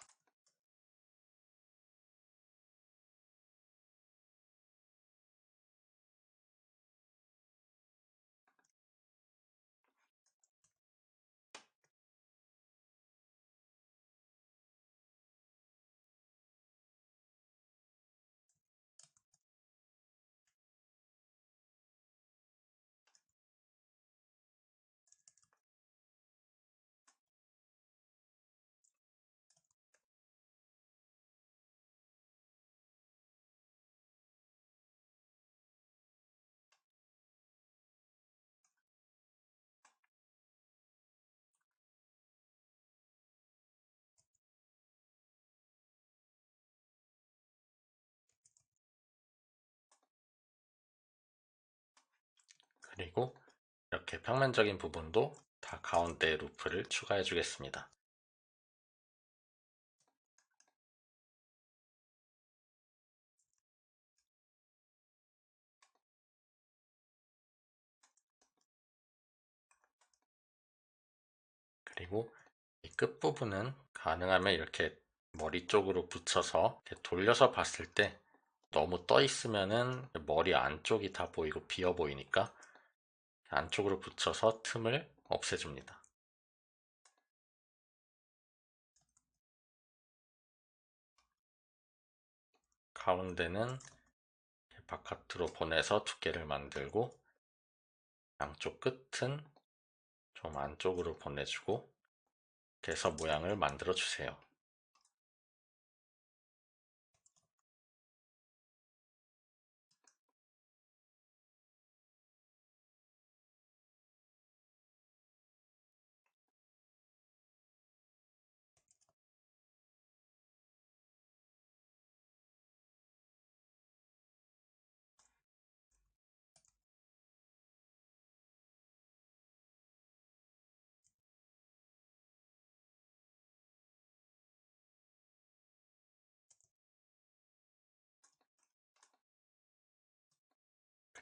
그리고 이렇게 평면적인 부분도 다 가운데 루프를 추가해 주겠습니다. 그리고 이 끝부분은 가능하면 이렇게 머리 쪽으로 붙여서 이렇게 돌려서 봤을 때 너무 떠 있으면은 머리 안쪽이 다 보이고 비어 보이니까 안쪽으로 붙여서 틈을 없애줍니다. 가운데는 바깥으로 보내서 두께를 만들고 양쪽 끝은 좀 안쪽으로 보내주고 이렇게 해서 모양을 만들어 주세요.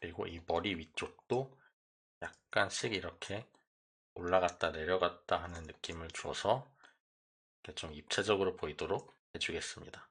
그리고 이 머리 위쪽도 약간씩 이렇게 올라갔다 내려갔다 하는 느낌을 줘서 이렇게 좀 입체적으로 보이도록 해주겠습니다.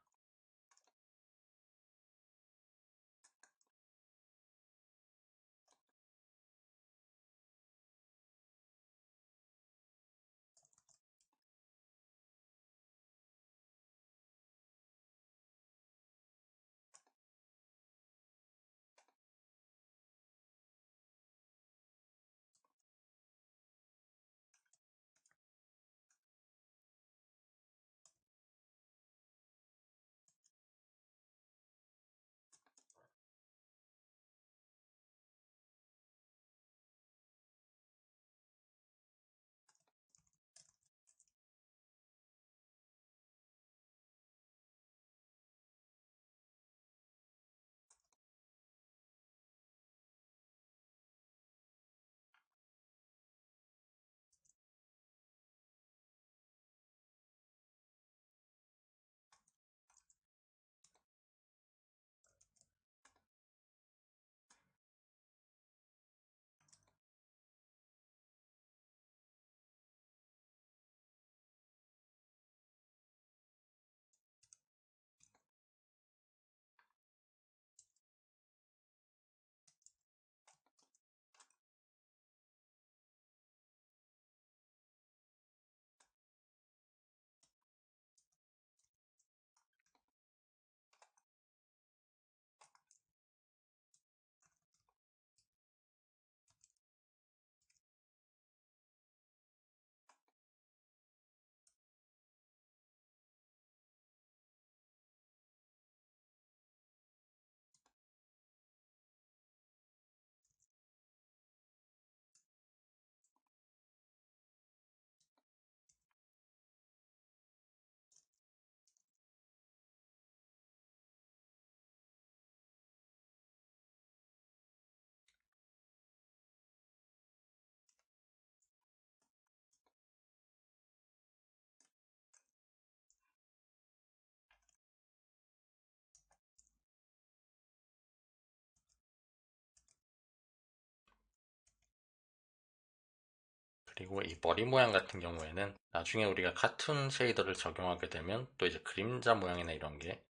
그리고 이 머리 모양 같은 경우에는 나중에 우리가 카툰 쉐이더를 적용하게 되면 또 이제 그림자 모양이나 이런 게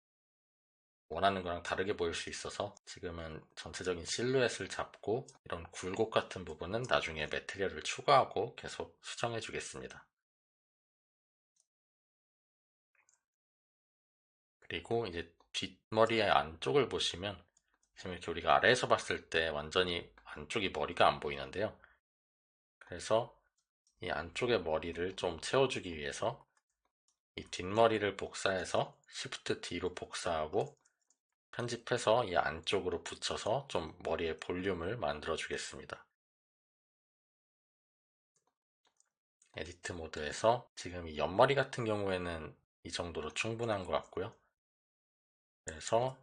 원하는 거랑 다르게 보일 수 있어서 지금은 전체적인 실루엣을 잡고 이런 굴곡 같은 부분은 나중에 매트리얼을 추가하고 계속 수정해 주겠습니다. 그리고 이제 뒷머리의 안쪽을 보시면 지금 이렇게 우리가 아래에서 봤을 때 완전히 안쪽이 머리가 안 보이는데요. 그래서 이 안쪽의 머리를 좀 채워주기 위해서 이 뒷머리를 복사해서 Shift D로 복사하고 편집해서 이 안쪽으로 붙여서 좀 머리의 볼륨을 만들어 주겠습니다. 에디트 모드에서 지금 이 옆머리 같은 경우에는 이 정도로 충분한 것 같고요. 그래서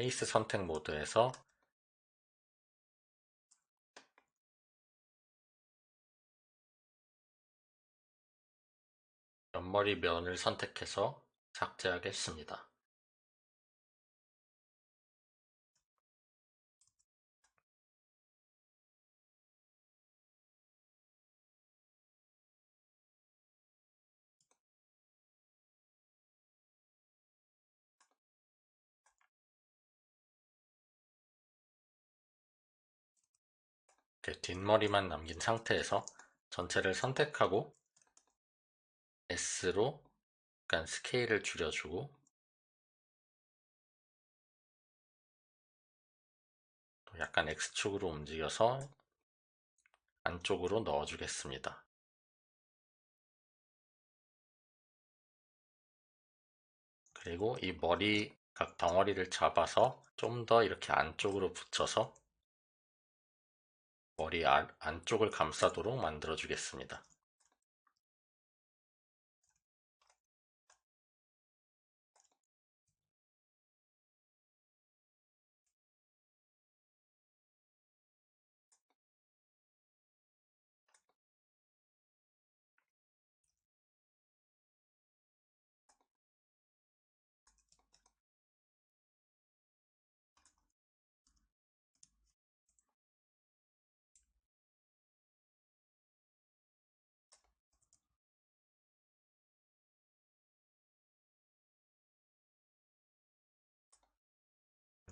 페이스 선택 모드에서 옆머리 면을 선택해서 삭제하겠습니다. 이렇게 뒷머리만 남긴 상태에서 전체를 선택하고 S로 약간 스케일을 줄여주고 또 약간 X축으로 움직여서 안쪽으로 넣어주겠습니다. 그리고 이 머리 각 덩어리를 잡아서 좀 더 이렇게 안쪽으로 붙여서 머리 안쪽을 감싸도록 만들어 주겠습니다.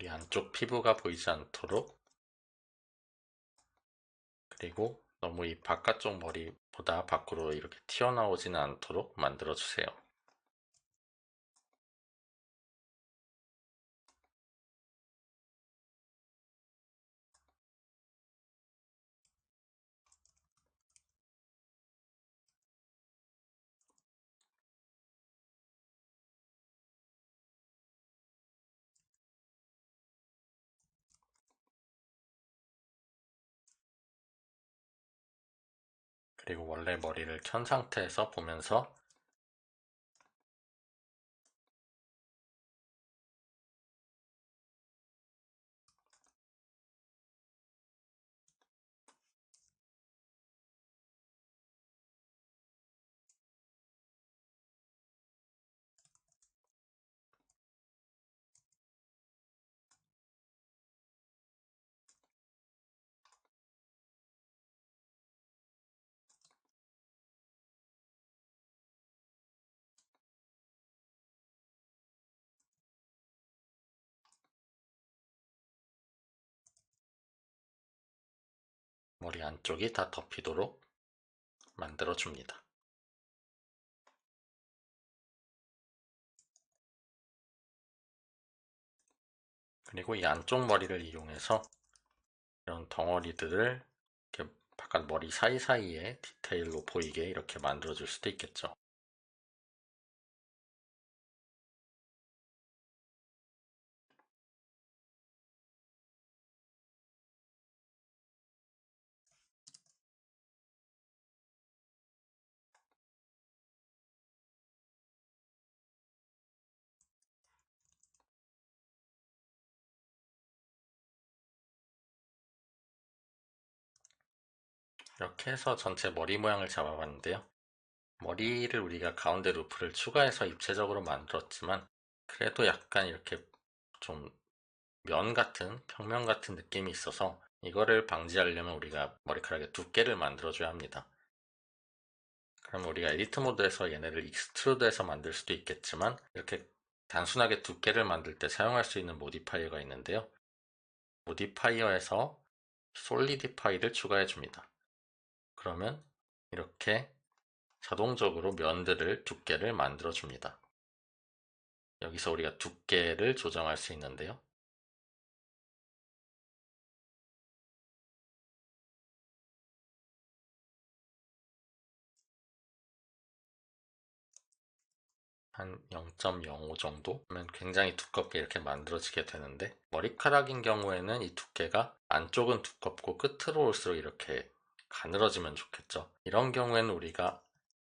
우리 안쪽 피부가 보이지 않도록 그리고 너무 이 바깥쪽 머리보다 밖으로 이렇게 튀어나오지는 않도록 만들어 주세요. 그리고 원래 머리를 켠 상태에서 보면서 머리 안쪽이 다 덮이도록 만들어 줍니다. 그리고 이 안쪽 머리를 이용해서 이런 덩어리들을 이렇게 바깥 머리 사이사이에 디테일로 보이게 이렇게 만들어 줄 수도 있겠죠. 이렇게 해서 전체 머리 모양을 잡아봤는데요. 머리를 우리가 가운데 루프를 추가해서 입체적으로 만들었지만 그래도 약간 이렇게 좀 면 같은, 평면 같은 느낌이 있어서 이거를 방지하려면 우리가 머리카락의 두께를 만들어줘야 합니다. 그럼 우리가 에디트 모드에서 얘네를 익스트루드해서 만들 수도 있겠지만 이렇게 단순하게 두께를 만들 때 사용할 수 있는 모디파이어가 있는데요. 모디파이어에서 솔리디파이를 추가해 줍니다. 그러면 이렇게 자동적으로 면들을 두께를 만들어 줍니다. 여기서 우리가 두께를 조정할 수 있는데요. 한 0.05 정도 면 굉장히 두껍게 이렇게 만들어지게 되는데, 머리카락인 경우에는 이 두께가 안쪽은 두껍고 끝으로 올수록 이렇게 가늘어지면 좋겠죠. 이런 경우에는 우리가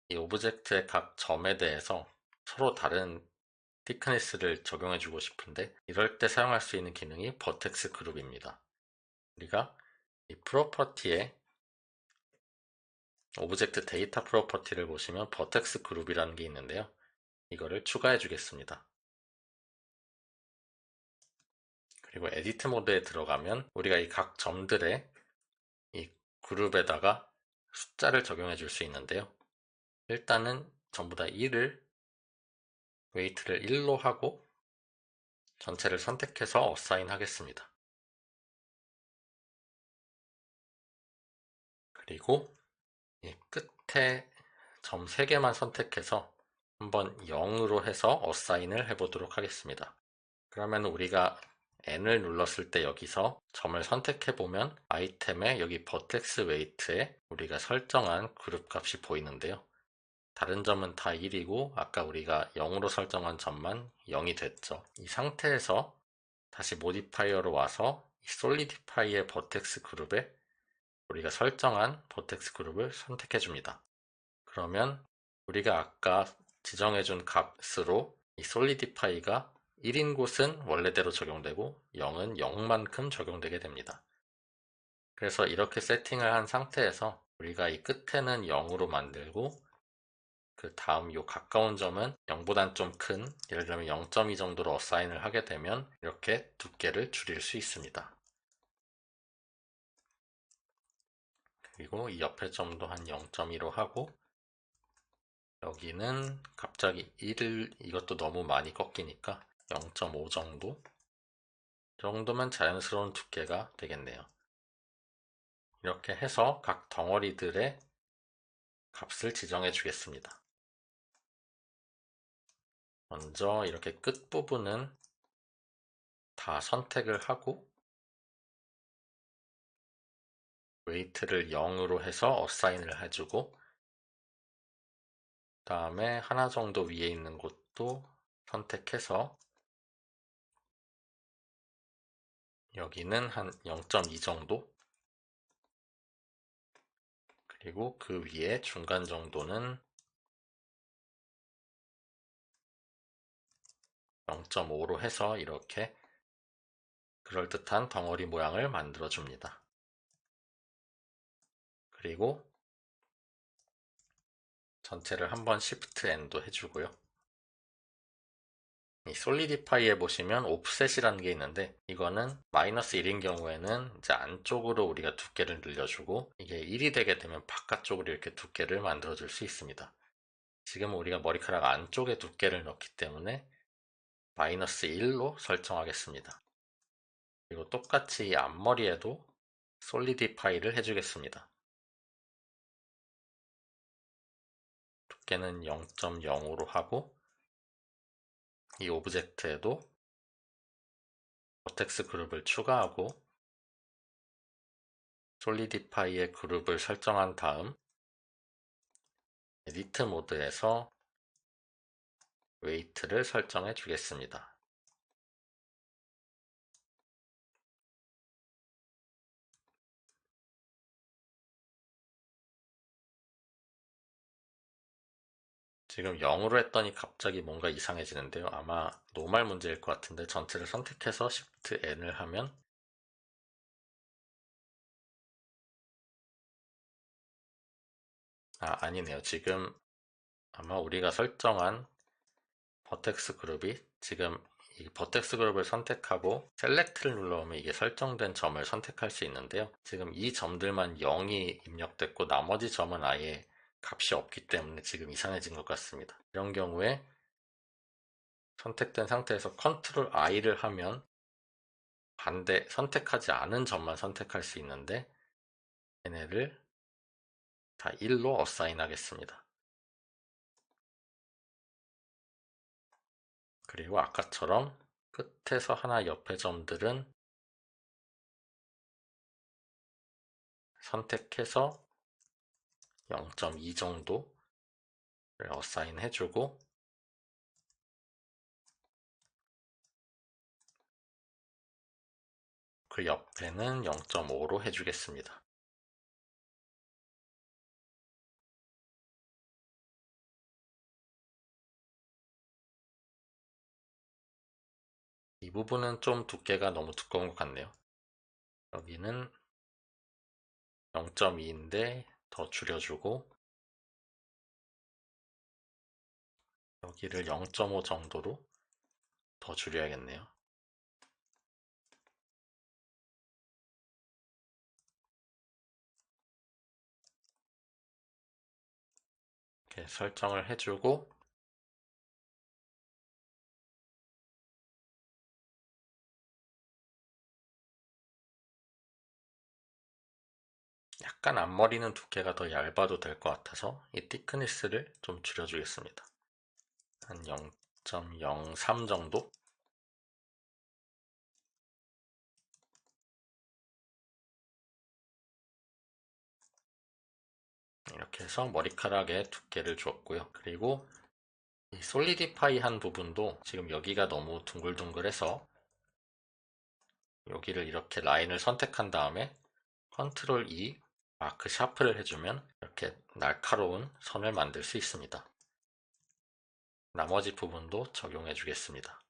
이 오브젝트의 각 점에 대해서 서로 다른 티크니스를 적용해 주고 싶은데, 이럴 때 사용할 수 있는 기능이 버텍스 그룹입니다. 우리가 이 프로퍼티에 오브젝트 데이터 프로퍼티를 보시면 버텍스 그룹이라는 게 있는데요. 이거를 추가해 주겠습니다. 그리고 에디트 모드에 들어가면 우리가 이 각 점들의 이 그룹에다가 숫자를 적용해 줄 수 있는데요. 일단은 전부 다 1을 웨이트를 1로 하고 전체를 선택해서 어사인 하겠습니다. 그리고 이 끝에 점 3개만 선택해서 한번 0으로 해서 어사인을 해보도록 하겠습니다. 그러면 우리가 N을 눌렀을 때 여기서 점을 선택해보면 아이템에 여기 버텍스 웨이트에 우리가 설정한 그룹 값이 보이는데요. 다른 점은 다 1이고 아까 우리가 0으로 설정한 점만 0이 됐죠. 이 상태에서 다시 모디파이어로 와서 이 솔리디파이의 버텍스 그룹에 우리가 설정한 버텍스 그룹을 선택해줍니다. 그러면 우리가 아까 지정해준 값으로 이 솔리디파이가 1인 곳은 원래대로 적용되고 0은 0만큼 적용되게 됩니다. 그래서 이렇게 세팅을 한 상태에서 우리가 이 끝에는 0으로 만들고 그 다음 요 가까운 점은 0보단 좀 큰, 예를 들면 0.2 정도로 어사인을 하게 되면 이렇게 두께를 줄일 수 있습니다. 그리고 이 옆에 점도 한 0.2로 하고, 여기는 갑자기 1을 이것도 너무 많이 꺾이니까 0.5 정도? 이 정도면 자연스러운 두께가 되겠네요. 이렇게 해서 각 덩어리들의 값을 지정해 주겠습니다. 먼저 이렇게 끝부분은 다 선택을 하고 웨이트를 0으로 해서 어사인을 해주고, 그 다음에 하나 정도 위에 있는 곳도 선택해서 여기는 한 0.2 정도, 그리고 그 위에 중간 정도는 0.5로 해서 이렇게 그럴듯한 덩어리 모양을 만들어 줍니다. 그리고 전체를 한번 Shift N도 해주고요. 이 솔리디파이에 보시면 옵셋이라는 게 있는데, 이거는 마이너스 1인 경우에는 이제 안쪽으로 우리가 두께를 늘려주고, 이게 1이 되게 되면 바깥쪽으로 이렇게 두께를 만들어 줄 수 있습니다. 지금 우리가 머리카락 안쪽에 두께를 넣기 때문에 마이너스 1로 설정하겠습니다. 그리고 똑같이 이 앞머리에도 솔리디파이를 해주겠습니다. 두께는 0.05로 하고, 이 오브젝트에도 버텍스 그룹을 추가하고 솔리디파이의 그룹을 설정한 다음 에디트 모드에서 웨이트를 설정해 주겠습니다. 지금 0으로 했더니 갑자기 뭔가 이상해지는데요. 아마 노멀 문제일 것 같은데, 전체를 선택해서 Shift N을 하면 아니네요. 지금 아마 우리가 설정한 버텍스 그룹이 지금 이 버텍스 그룹을 선택하고 셀렉트를 눌러보면 이게 설정된 점을 선택할 수 있는데요. 지금 이 점들만 0이 입력됐고 나머지 점은 아예 값이 없기 때문에 지금 이상해진 것 같습니다. 이런 경우에 선택된 상태에서 컨트롤 I를 하면 반대 선택하지 않은 점만 선택할 수 있는데 얘네를 다 1로 어사인 하겠습니다. 그리고 아까처럼 끝에서 하나 옆에 점들은 선택해서 0.2 정도를 어사인 해주고 그 옆에는 0.5로 해주겠습니다. 이 부분은 좀 두께가 너무 두꺼운 것 같네요. 여기는 0.2인데 더 줄여주고 여기를 0.5 정도로 더 줄여야겠네요. 이렇게 설정을 해주고 약간 앞머리는 두께가 더 얇아도 될 것 같아서 이 티크니스를 좀 줄여주겠습니다. 한 0.03 정도? 이렇게 해서 머리카락에 두께를 주었고요. 그리고 이 솔리디파이 한 부분도 지금 여기가 너무 둥글둥글해서 여기를 이렇게 라인을 선택한 다음에 컨트롤 E 마크 샤프를 해주면 이렇게 날카로운 선을 만들 수 있습니다. 나머지 부분도 적용해 주겠습니다.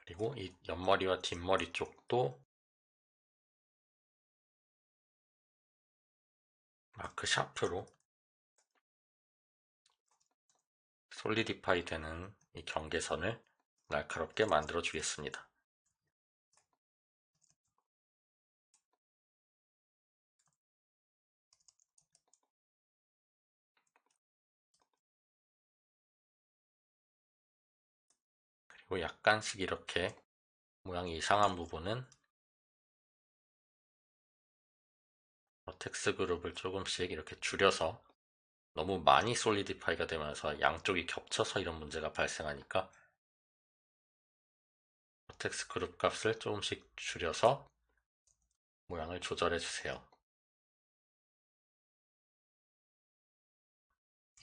그리고 이 옆머리와 뒷머리 쪽도 마크 샤프로 솔리디파이 되는 이 경계선을 날카롭게 만들어 주겠습니다. 그리고 약간씩 이렇게 모양이 이상한 부분은 버텍스 그룹을 조금씩 이렇게 줄여서 너무 많이 솔리디파이가 되면서 양쪽이 겹쳐서 이런 문제가 발생하니까 버텍스 그룹 값을 조금씩 줄여서 모양을 조절해 주세요.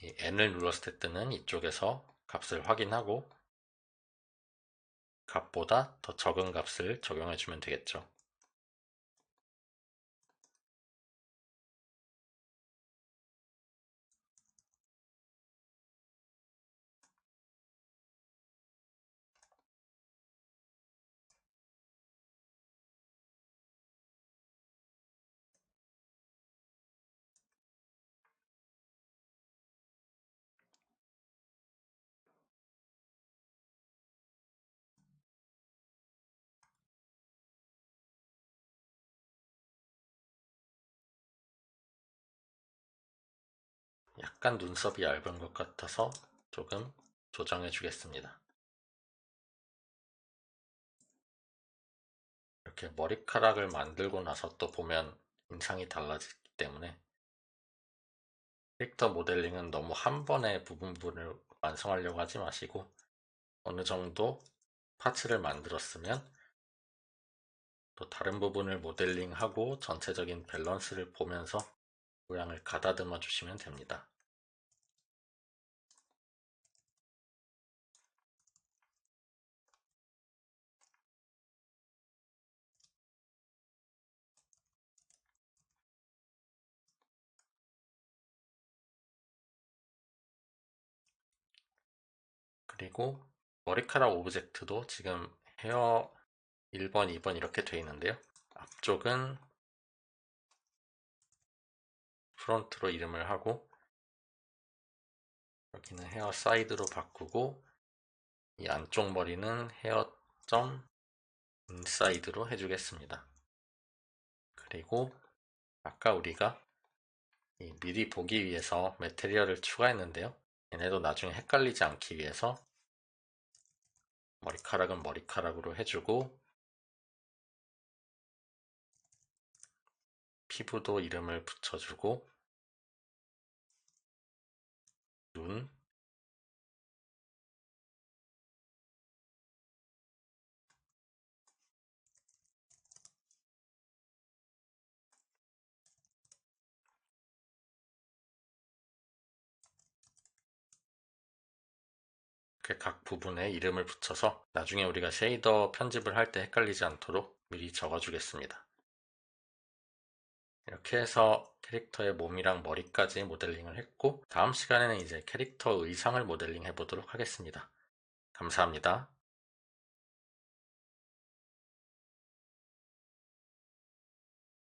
이 N을 눌렀을 때 뜨는 이쪽에서 값을 확인하고 값보다 더 적은 값을 적용해 주면 되겠죠. 약간 눈썹이 얇은 것 같아서 조금 조정해 주겠습니다. 이렇게 머리카락을 만들고 나서 또 보면 인상이 달라지기 때문에 캐릭터 모델링은 너무 한 번에 부분을 완성하려고 하지 마시고 어느 정도 파츠를 만들었으면 또 다른 부분을 모델링하고 전체적인 밸런스를 보면서 모양을 가다듬어 주시면 됩니다. 그리고 머리카락 오브젝트도 지금 헤어 1번, 2번 이렇게 되어 있는데요. 앞쪽은 프론트로 이름을 하고 여기는 헤어 사이드로 바꾸고 이 안쪽 머리는 헤어 점 인사이드로 해주겠습니다. 그리고 아까 우리가 미리 보기 위해서 매테리얼을 추가했는데요. 얘네도 나중에 헷갈리지 않기 위해서 머리카락은 머리카락으로 해주고 피부도 이름을 붙여주고 눈, 이렇게 각 부분에 이름을 붙여서 나중에 우리가 쉐이더 편집을 할 때 헷갈리지 않도록 미리 적어주겠습니다. 이렇게 해서 캐릭터의 몸이랑 머리까지 모델링을 했고 다음 시간에는 이제 캐릭터 의상을 모델링 해보도록 하겠습니다. 감사합니다.